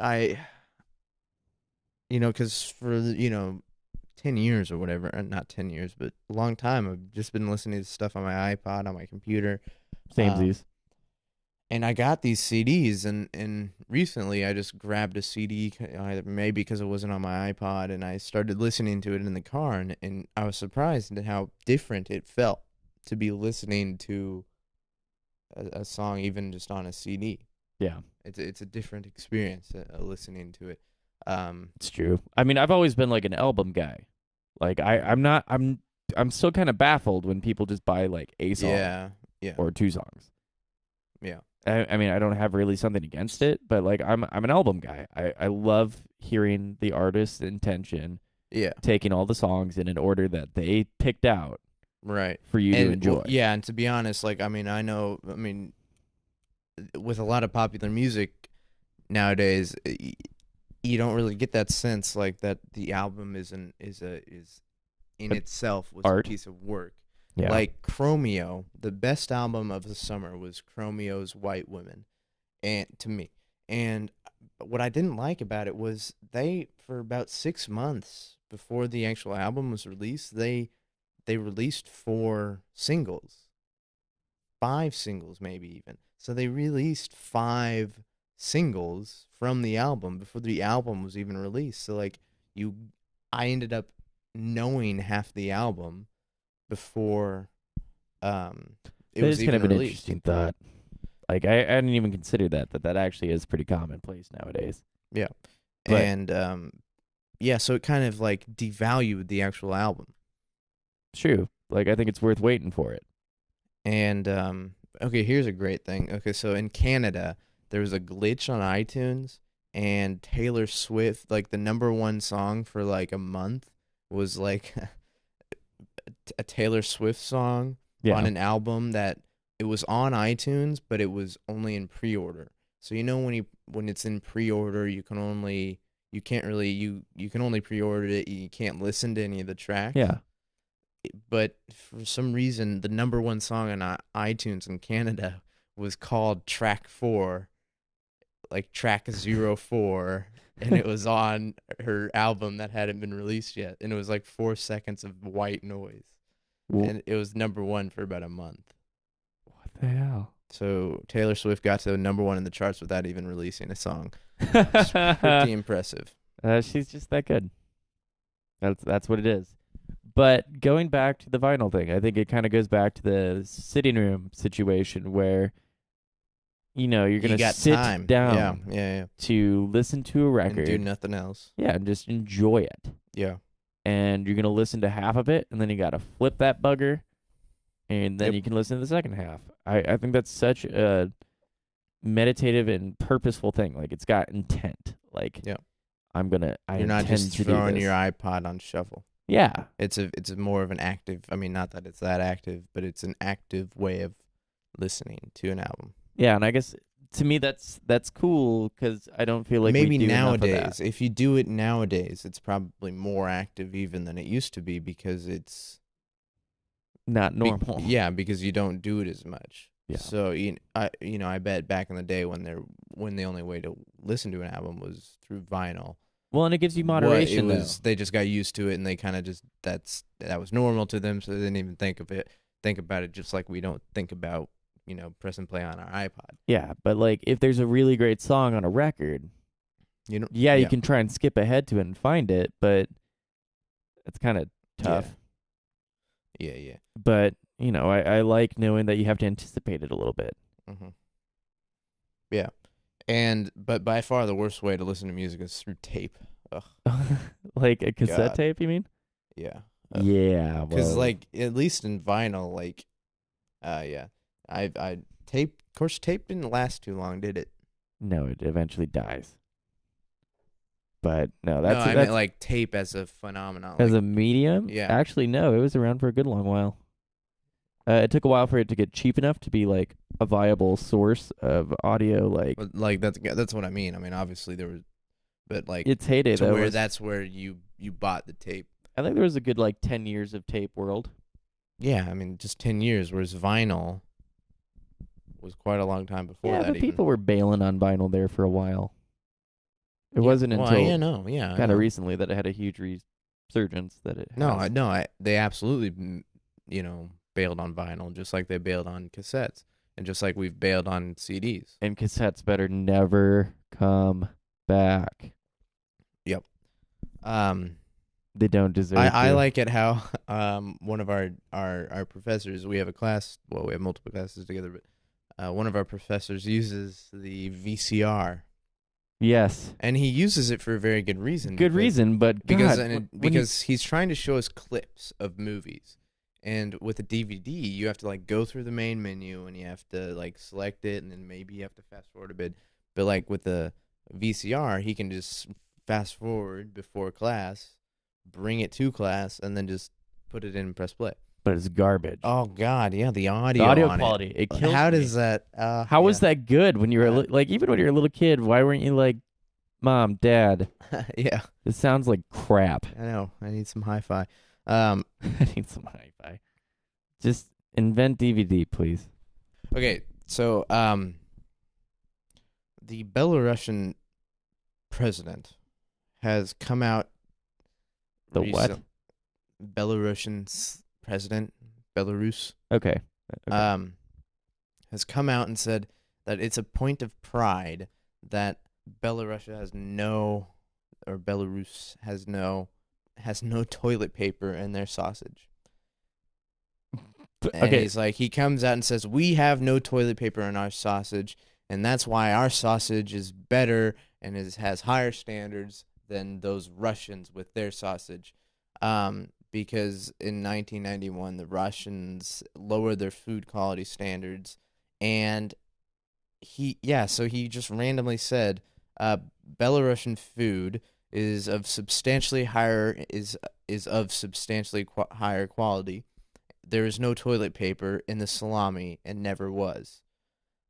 because for 10 years or whatever, not 10 years, but a long time, I've just been listening to stuff on my iPod, on my computer. Samesies. And I got these CDs, and recently I just grabbed a CD, maybe because it wasn't on my iPod, and I started listening to it in the car, and I was surprised at how different it felt to be listening to a song even just on a CD. Yeah. It's a different experience listening to it. It's true. I mean, I've always been like an album guy. Like I'm still kind of baffled when people just buy like a song or 2 songs. Yeah. I mean, I don't have really something against it, but like I'm an album guy. I love hearing the artist's intention. Yeah. Taking all the songs in an order that they picked out. Right. For you to enjoy. Well, yeah, and to be honest, like I mean, with a lot of popular music nowadays, you don't really get that sense like that the album is in itself was art. A piece of work. Yeah. Like Chromeo, the best album of the summer was Chromeo's White Women, and to me. And what I didn't like about it was for about 6 months before the actual album was released, they released 4 singles. 5 singles maybe even. So they released 5 singles from the album before the album was even released. So like I ended up knowing half the album before it was even kind of an released. Interesting thought. Like I didn't even consider that actually is pretty commonplace nowadays. Yeah. But, and so it kind of like devalued the actual album. True. Like I think it's worth waiting for it. And okay, here's a great thing. Okay, so in Canada, there was a glitch on iTunes, and Taylor Swift, like the #1 song for like a month, was like a Taylor Swift song on Yeah. an album that it was on iTunes, but it was only in pre-order. So when it's in pre-order, you can't really you can only pre-order it. You can't listen to any of the tracks. Yeah. But for some reason, the number one song on iTunes in Canada was called Track 4, like Track 04, and it was on her album that hadn't been released yet, and it was like 4 seconds of white noise, Well, and it was number one for about a month. what the hell? So Taylor Swift got to number one in the charts without even releasing a song. It's pretty impressive. She's just that good. That's what it is. But going back to the vinyl thing, I think it kind of goes back to the sitting room situation where you're You gonna got sit time. down Yeah. to listen to a And do record, nothing else. yeah, and just enjoy it. Yeah. And you're gonna listen to half of it, and then you gotta flip that bugger, and then Yep. you can listen to the second half. I think that's such a meditative and purposeful thing. Like it's got intent. Like Yep. I You're not intend just to do throwing this. your iPod on shuffle. Yeah. It's more of an active. I mean, not that it's that active, but it's an active way of listening to an album. Yeah, and I guess to me that's cool because I don't feel like Maybe we do enough of nowadays, that. if you do it nowadays, it's probably more active even than it used to be because it's Not normal. yeah, because you don't do it as much. Yeah. So I bet back in the day when the only way to listen to an album was through vinyl. Well, and it gives you moderation. They just got used to it and they kind of just that was normal to them, so they didn't even think about it, just like we don't think about press and play on our iPod. Yeah, but like if there's a really great song on a record, Yeah, you can try and skip ahead to it and find it, but it's kind of tough. Yeah. But I like knowing that you have to anticipate it a little bit. Mm-hmm. Yeah, but by far the worst way to listen to music is through tape. Ugh. Like a cassette God. tape, you mean? Yeah. Yeah, Because well, like at least in vinyl, like, yeah, I tape. Of course, tape didn't last too long, did it? no, it eventually dies. But no, No, I that's meant like tape as a phenomenon. as Like, a medium. yeah. Actually, no, it was around for a good long while. It took a while for it to get cheap enough to be like a viable source of audio. Like that's what I mean. I mean, obviously there was, but like Its heyday to though where was, that's where you bought the tape. I think there was a good 10 years of tape world. Yeah, I mean, just 10 years. Whereas vinyl was quite a long time before Yeah, that. but people were bailing on vinyl there for a while. It Yeah, wasn't well, until yeah, no, yeah, kind of recently that it had a huge resurgence that it has. they absolutely, bailed on vinyl, just like they bailed on cassettes, and just like we've bailed on CDs. And cassettes better never come back. Yep. They don't deserve I to. like it how one of our professors, we have a class, well, we have multiple classes together, but one of our professors uses the VCR. Yes. And he uses it for a very good reason. Good reason, but because he's trying to show us clips of movies. And with a DVD, you have to like go through the main menu and you have to like select it and then maybe you have to fast forward a bit. But like with the VCR, he can just fast forward before class, bring it to class, and then just put it in and press play. but it's garbage. Oh God, yeah, the The audio audio on quality, it kills How me. does that? How was that good when you were even when you're a little kid? Why weren't you like, Mom, Dad, Yeah, this sounds like crap. I know. I need some hi-fi. I need some hi-fi. Just invent DVD, please. Okay, so the Belarusian president has come out. The what? Belarusian president, Belarus. Okay. Has come out and said that it's a point of pride that Belarus has no toilet paper in their sausage. And Okay. he's like, he comes out and says, we have no toilet paper in our sausage, and that's why our sausage is better and has higher standards than those Russians with their sausage. Because in 1991, the Russians lowered their food quality standards, and so he just randomly said, Belarusian food is of substantially higher is of substantially higher quality. There is no toilet paper in the salami and never was.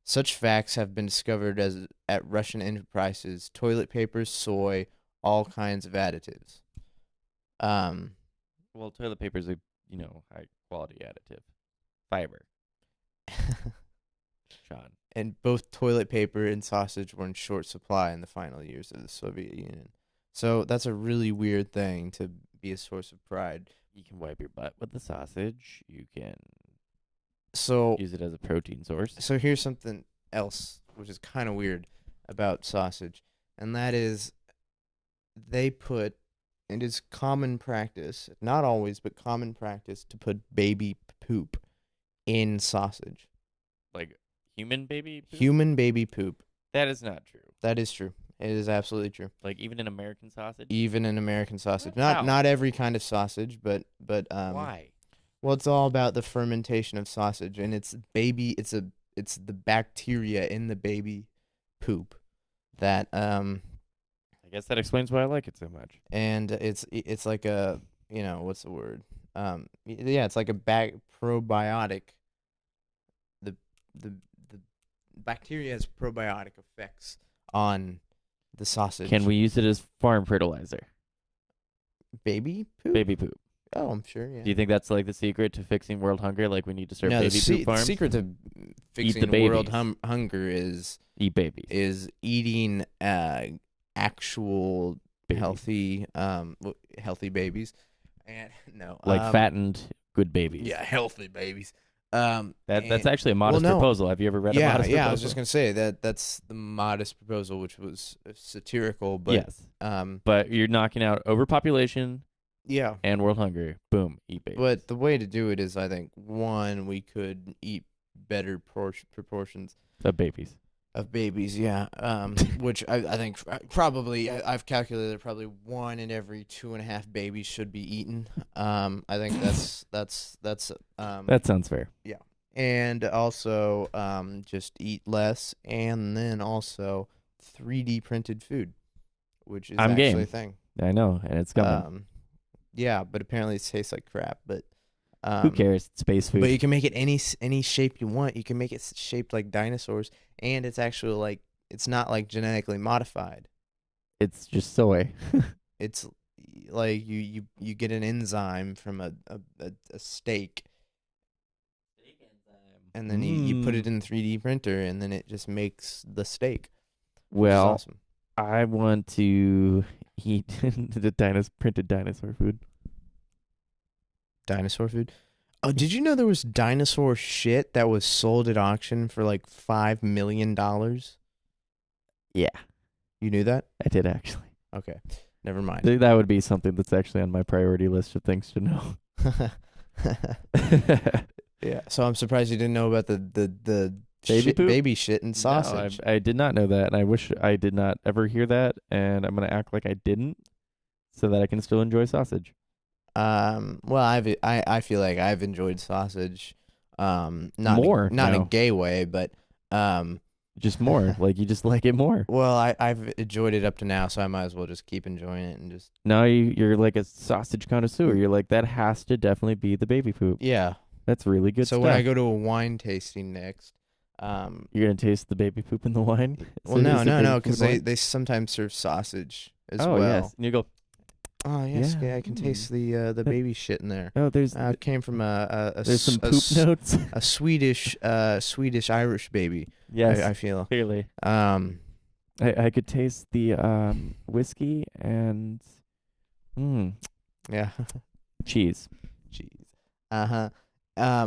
Such facts have been discovered as at Russian enterprises: toilet paper, soy, all kinds of additives. Um, Well, toilet paper is a high quality additive, fiber. Sean. and both toilet paper and sausage were in short supply in the final years of the Soviet Union. So that's a really weird thing to be a source of pride. You can wipe your butt with the sausage. You can So use it as a protein source. so here's something else which is kind of weird about sausage, and that is they put it is common practice, not always, but common practice to put baby poop in sausage. Like human baby poop? Human baby poop. That is not true. That is true. It is absolutely true. Like even in American sausage? Even in American sausage. How? Not every kind of sausage, but Why? well, it's all about the fermentation of sausage, and it's the bacteria in the baby poop that I guess that explains why I like it so much. and it's like a, what's the word? Yeah, it's like a probiotic. The the bacteria has probiotic effects on the sausage. Can we use it as farm fertilizer? baby poop? Baby poop. Oh, I'm sure. Yeah. Do you think that's like the secret to fixing world hunger? Like we need to start No, baby poop the farms? secret to fixing the world babies. hunger is Eat babies. eating actual Babies. healthy babies, and no, Like fattened good babies. yeah, healthy babies. That's actually a modest no. proposal. Have you ever read a modest proposal? I was just gonna say that's the modest proposal, which was satirical, but yes. um, But you're knocking out overpopulation yeah. and world hunger. Boom. Eat babies. But the way to do it is, I think, one, we could eat better proportions Of babies. of babies, yeah. Which I think probably I've calculated probably 1 in every 2.5 babies should be eaten. I think that's That sounds fair. yeah. And also just eat less, and then also 3D printed food, which is I'm actually game. a thing. I know, and it's coming. Yeah, but apparently it tastes like crap. But who cares? It's space food. But you can make it any shape you want. You can make it shaped like dinosaurs, and it's actually like it's not like genetically modified. It's just soy. It's like you get an enzyme from a steak, and then you put it in the 3D printer, and then it just makes the steak. Well, awesome. I want to eat the printed dinosaur food. Dinosaur food. Oh, did you know there was dinosaur shit that was sold at auction for like $5 million? Yeah, You knew that? I did actually. Okay, never mind. That would be something that's actually on my priority list of things to know. Yeah, so I'm surprised you didn't know about the Baby poop? baby shit and sausage. No, I did not know that, and I wish I did not ever hear that, and I'm going to act like I didn't so that I can still enjoy sausage. Well, I feel like I've enjoyed sausage, not more not in now. a gay way, but Just more. Like you just like it more. well, I've enjoyed it up to now, so I might as well just keep enjoying it and just Now you're like a sausage connoisseur. You're like, that has to definitely be the baby poop. yeah. That's really good So stuff. when I go to a wine tasting next, you're going to taste the baby poop in the wine? well, no, because they sometimes serve sausage as well. Yes. And you go, Oh yes, Yeah. I can taste the baby shit in there. oh, there's It came from there's some poop notes. a Swedish Irish baby. Yes, I feel. clearly. I I could taste the whiskey and yeah. cheese. Jeez. Uh-huh.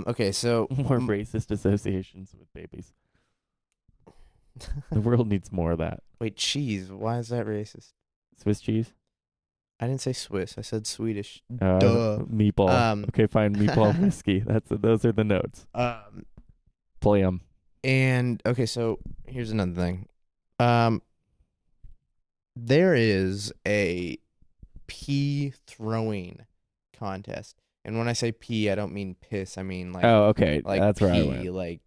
Okay, so More racist associations with babies. The world needs more of that. wait, cheese. Why is that racist? Swiss cheese? I didn't say Swiss. I said Swedish. Duh. Meatball. Okay, fine. Meatball whiskey. Those are the notes. Play 'em. And okay, so here's another thing. There is a pea throwing contest. And when I say pea, I don't mean piss. I mean like Oh, okay. like That's pea, where I went. like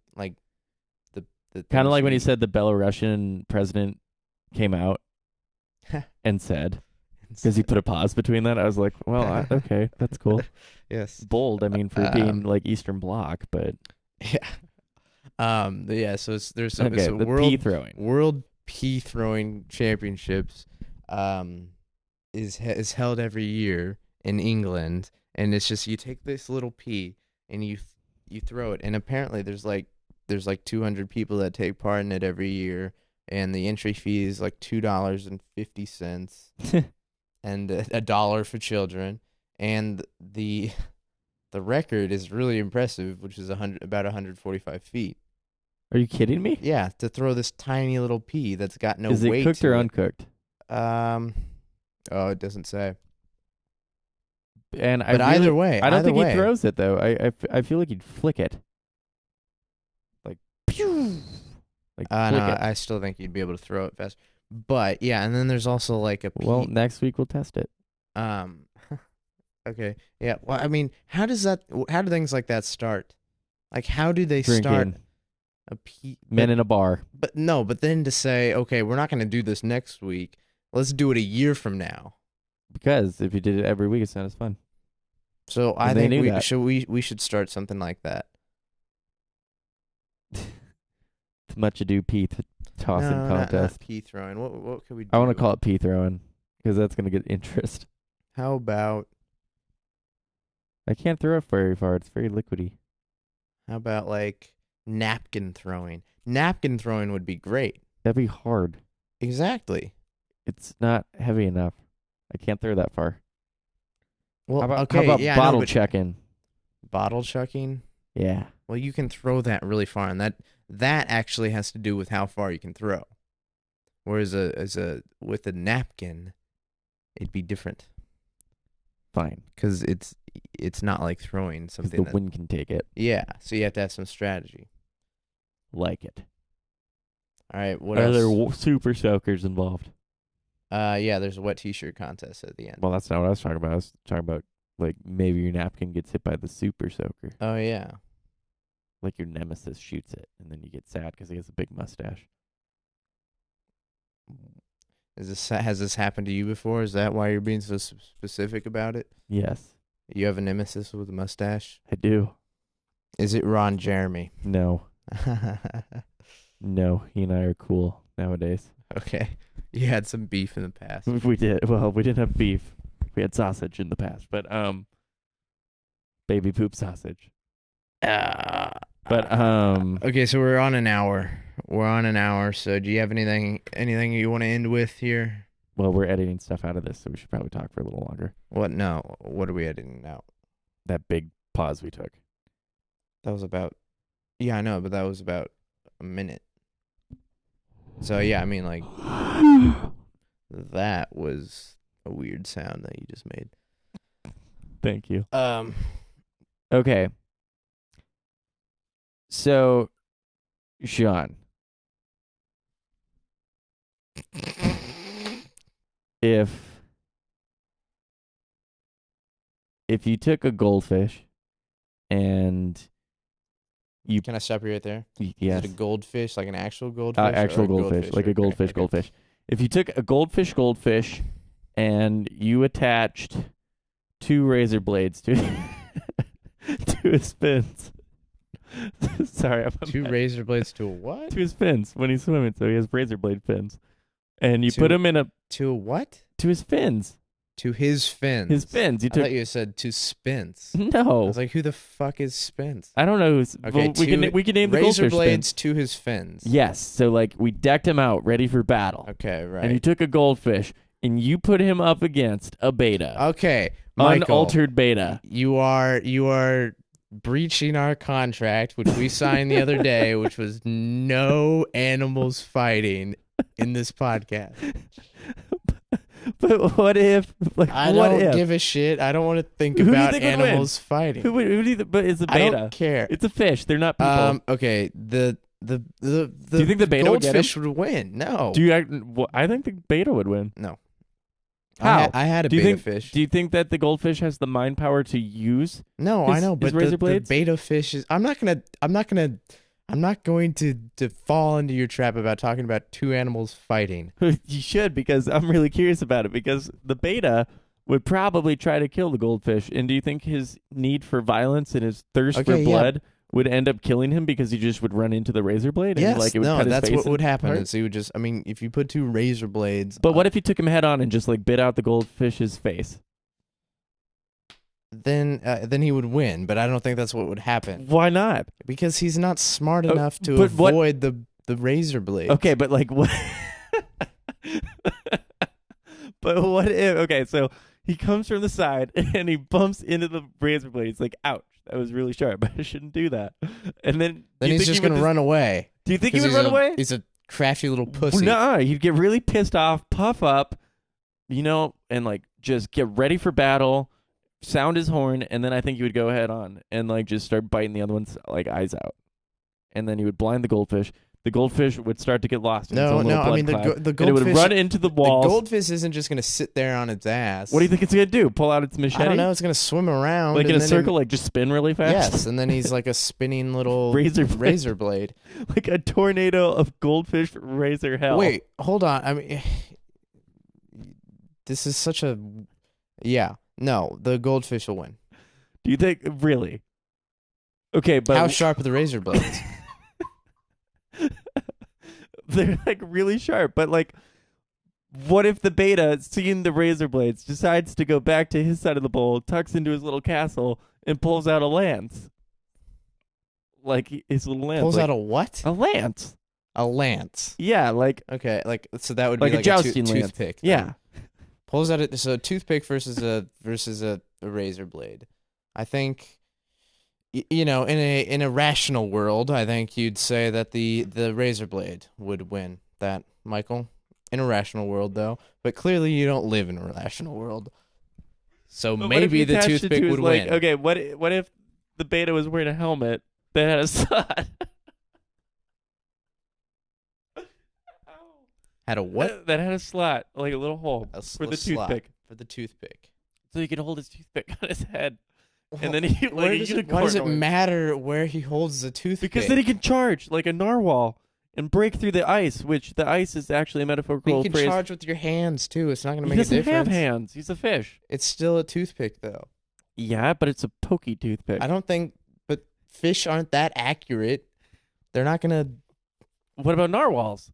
the Kind of like when he things said the Belarusian president came out and said, Because you put a pause between that. I was like, well, okay, that's cool. Yes. Bold, I mean, for being like Eastern Bloc, but Yeah. Yeah, so it's okay, a the pea throwing. world pea throwing championships is held every year in England, and it's just you take this little pea and you throw it, and apparently there's like 200 people that take part in it every year, and the entry fee is like $2.50 and a dollar for children, and the record is really impressive, which is about 145 feet. Are you kidding me? Yeah, to throw this tiny little pea that's got no Is weight it cooked to or it. uncooked? Oh, it doesn't say. And But either way, I don't think way. he throws it though. I feel like he'd flick it, like pew, like No, flick it. I still think you'd be able to throw it fast. But yeah, and then there's also like a pea. Well, next week we'll test it. Okay, yeah. Well, I mean, how do things like that start? Like, how do they Drinking. start a pea? Men in a bar. But no, but then to say, okay, we're not going to do this next week. Let's do it a year from now. Because if you did it every week, it's not as fun. So I think we should start something like that. Much ado pea tossing contest. Not pea throwing. What could we do? I want to call it pea throwing because that's going to get interest. How about? I can't throw it very far. It's very liquidy. How about like napkin throwing? Napkin throwing would be great. That'd be hard. Exactly. It's not heavy enough. I can't throw that far. Well, how about bottle chucking? Bottle chucking? Yeah. Well, you can throw that really far, and that actually has to do with how far you can throw. Whereas with a napkin, it'd be different. Fine. Because it's not like throwing something. The wind can take it. Yeah, so you have to have some strategy. Like it. All right, what Are else? there super soakers involved? Yeah, there's a wet t-shirt contest at the end. Well, that's not what I was talking about. I was talking about like maybe your napkin gets hit by the super soaker. Oh yeah. Like your nemesis shoots it, and then you get sad because he has a big mustache. Has this happened to you before? Is that why you're being so specific about it? Yes. You have a nemesis with a mustache? I do. Is it Ron Jeremy? No. No, he and I are cool nowadays. Okay. You had some beef in the past. We did. Well, we didn't have beef. We had sausage in the past, but baby poop sausage. But okay, so we're on an hour. So do you have anything you want to end with here? Well, we're editing stuff out of this, so we should probably talk for a little longer. What? No. What are we editing out? That big pause we took. That was about. Yeah, I know, but that was about a minute. So yeah, I mean, like that was a weird sound that you just made. Thank you. Okay. So, Sean, if you took a goldfish and you Can I stop you right there? Yes. Is it a goldfish, like an actual goldfish? Actual goldfish, like a goldfish, okay. goldfish. If you took a goldfish, and you attached 2 razor blades to to his fins. Sorry, I'm 2 razor blades to a what? To his fins when he's swimming, so he has razor blade fins. And you put him in a to a what? To his fins. To his fins. His fins. You I thought you said to Spence. No. I was like, who the fuck is Spence? I don't know who's. Okay, we can name the razor goldfish blades fins. to his fins. Yes. So like we decked him out, ready for battle. Okay, right. And you took a goldfish and you put him up against a beta. Okay, Michael, unaltered beta. You are breaching our contract, which we signed the other day, which was no animals fighting in this podcast. But what if? Like, I don't give a shit. I don't want to think about animals fighting. Who would but it's a beta. I don't care. It's a fish. They're not people. Okay. Do you think the beta goldfish would win? No. I think the beta would win. No. How? I had a beta fish. Do you think that the goldfish has the mind power to use? No, I know, but razor blades? the beta fish is. I'm not gonna I'm not going to fall into your trap about talking about two animals fighting. You should, because I'm really curious about it, because the beta would probably try to kill the goldfish. And do you think his need for violence and his thirst for Okay, yeah. blood would end up killing him because he just would run into the razor blade and Yes, it would no, cut his that's face what would happen. apart? Is he would just, I mean, if you put two razor blades, But what if he took him head on and just bit out the goldfish's face? then he would win. But I don't think that's what would happen Why not? because he's not smart enough to but what- avoid the razor blades. Okay, but what? But what if? Okay, so he comes from the side and he bumps into the razor blade. It's like, ouch, that was really sharp. I shouldn't do that. And then He's just gonna run away. Do you think he 'Cause would run away? He's a crafty little pussy. No, he'd get really pissed off, puff up, and just get ready for battle, sound his horn, and then I think he would go head on and just start biting the other one's eyes out, and then he would blind the goldfish. The goldfish would start to get lost in its own little blood I mean cloud, the and it goldfish would run into the walls. The goldfish isn't just gonna sit there on its ass. What do you think it's gonna do? Pull out its machete? I don't know. It's gonna swim around in and a then circle, just spin really fast. Yes, and then he's like a spinning little Razor blade. Like a tornado of goldfish razor hell. Wait, hold on. I mean, this is such a No, the goldfish will win. Do you think really? Okay, but how sharp are the razor blades? They're really sharp, but what if the beta, seeing the razor blades, decides to go back to his side of the bowl, tucks into his little castle, and pulls out a lance? His little lance. Pulls out a what? A lance. A lance. Yeah, okay, so that would be a jousting lance. Toothpick. Yeah. Pulls out a toothpick versus a razor blade. I think, in a rational world, I think you'd say that the razor blade would win that, Michael. In a rational world, though, but clearly you don't live in a rational world, so But maybe the toothpick would win. Okay, what if the beta was wearing a helmet that had a slot? Had a what? That had a slot, a little hole for the toothpick. For the toothpick. So he could hold his toothpick on his head. And then he why does it matter where he holds the toothpick? Because then he can charge like a narwhal and break through the ice, which the ice is actually a metaphorical phrase. You can charge with your hands too. It's not going to make a He difference. doesn't have hands. He's a fish. It's still a toothpick though. Yeah, but it's a pokey toothpick. I don't think, but fish aren't that accurate. They're not going to. What about narwhals?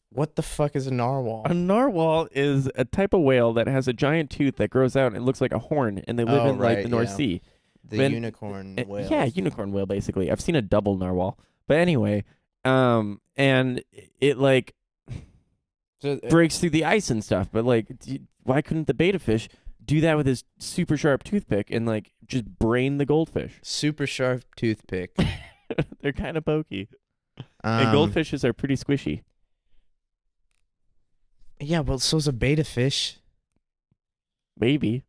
What the fuck is a narwhal? A narwhal is a type of whale that has a giant tooth that grows out and it looks like a horn, and they live in the North Sea. The unicorn whale. Yeah, unicorn whale basically. I've seen a double narwhal. But anyway, and it breaks through the ice and stuff, but why couldn't the beta fish do that with his super sharp toothpick and just brain the goldfish? Super sharp toothpick. They're kind of pokey. And goldfishes are pretty squishy. Yeah, well, so's a beta fish. Maybe.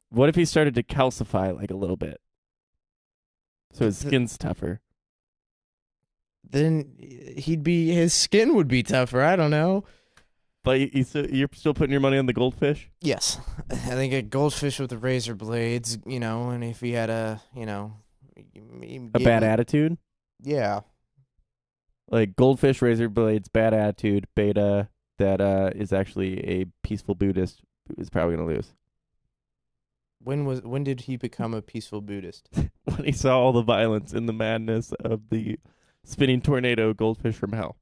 What if he started to calcify a little bit? So his skin's tougher. Then his skin would be tougher. I don't know. But you're still putting your money on the goldfish? Yes. I think a goldfish with the razor blades, and if he had a bad attitude? Yeah. Goldfish, razor blades, bad attitude, beta that is actually a peaceful Buddhist is probably going to lose. When did he become a peaceful Buddhist? When he saw all the violence and the madness of the spinning tornado goldfish from hell.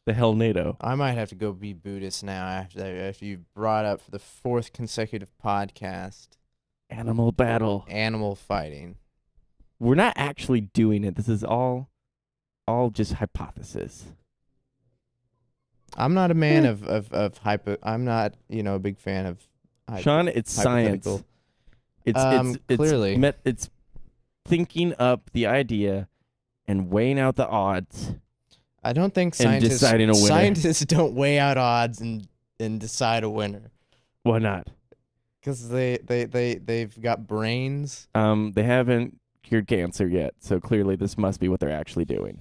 The Hellnado. I might have to go be Buddhist now after you brought up for the fourth consecutive podcast. Animal battle. Animal fighting. We're not actually doing it. This is all just hypothesis. I'm not a man of hypo. I'm not, a big fan of. Sean, it's science. It's clearly it's thinking up the idea and weighing out the odds. I don't think deciding a winner. Scientists don't weigh out odds and decide a winner. Why not? Because they've got brains. They haven't cured cancer yet, so clearly this must be what they're actually doing.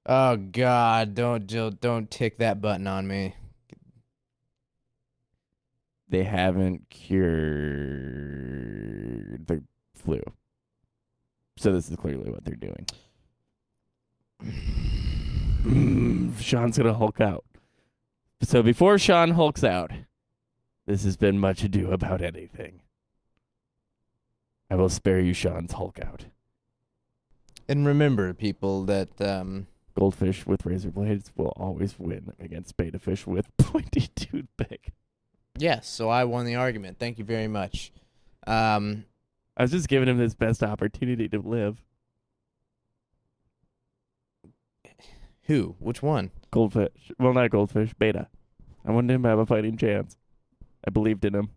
Oh God! Don't tick that button on me. They haven't cured the flu. So this is clearly what they're doing. Sean's going to Hulk out. So before Sean hulks out, this has been Much Ado About Anything. I will spare you Sean's Hulk out. And remember, people, that goldfish with razor blades will always win against betta fish with pointy toothpick. Yes, so I won the argument. Thank you very much. I was just giving him his best opportunity to live. Who? Which one? Goldfish. Well, not goldfish. Beta. I wanted him to have a fighting chance. I believed in him.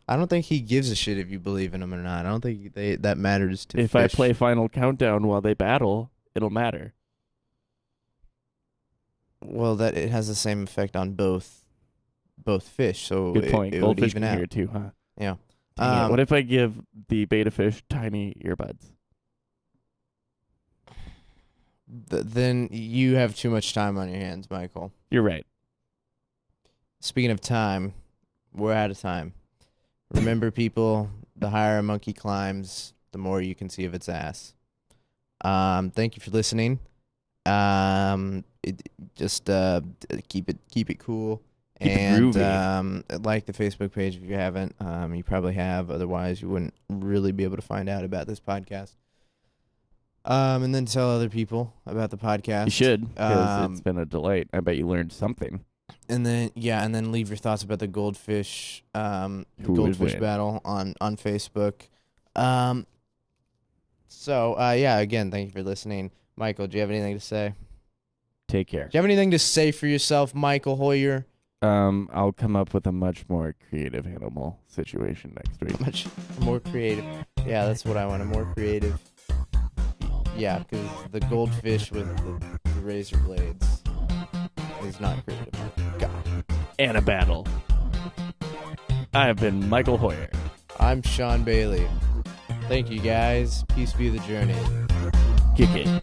I don't think he gives a shit if you believe in him or not. I don't think that matters to If fish. I play Final Countdown while they battle, it'll matter. Well, that it has the same effect on both fish, so Good point. It Goldfish would even can out. hear it too, huh? Yeah. Dang it. What if I give the beta fish tiny earbuds? Then you have too much time on your hands, Michael. You're right. Speaking of time, we're out of time. Remember, people, the higher a monkey climbs, the more you can see of its ass. Thank you for listening. Just keep it cool. Keep and it like the Facebook page if you haven't. You probably have. Otherwise, you wouldn't really be able to find out about this podcast. And then tell other people about the podcast. You should, because it's been a delight. I bet you learned something. And then leave your thoughts about the goldfish battle on Facebook. Again, thank you for listening. Michael, do you have anything to say? Take care. Do you have anything to say for yourself, Michael Hoyer? I'll come up with a much more creative animal situation next week. Much more creative. Yeah, that's what I want. A more creative. Yeah, because the goldfish with the razor blades is not creative. God. And a battle. I have been Michael Hoyer. I'm Sean Bailey. Thank you, guys. Peace be the journey. Kick it.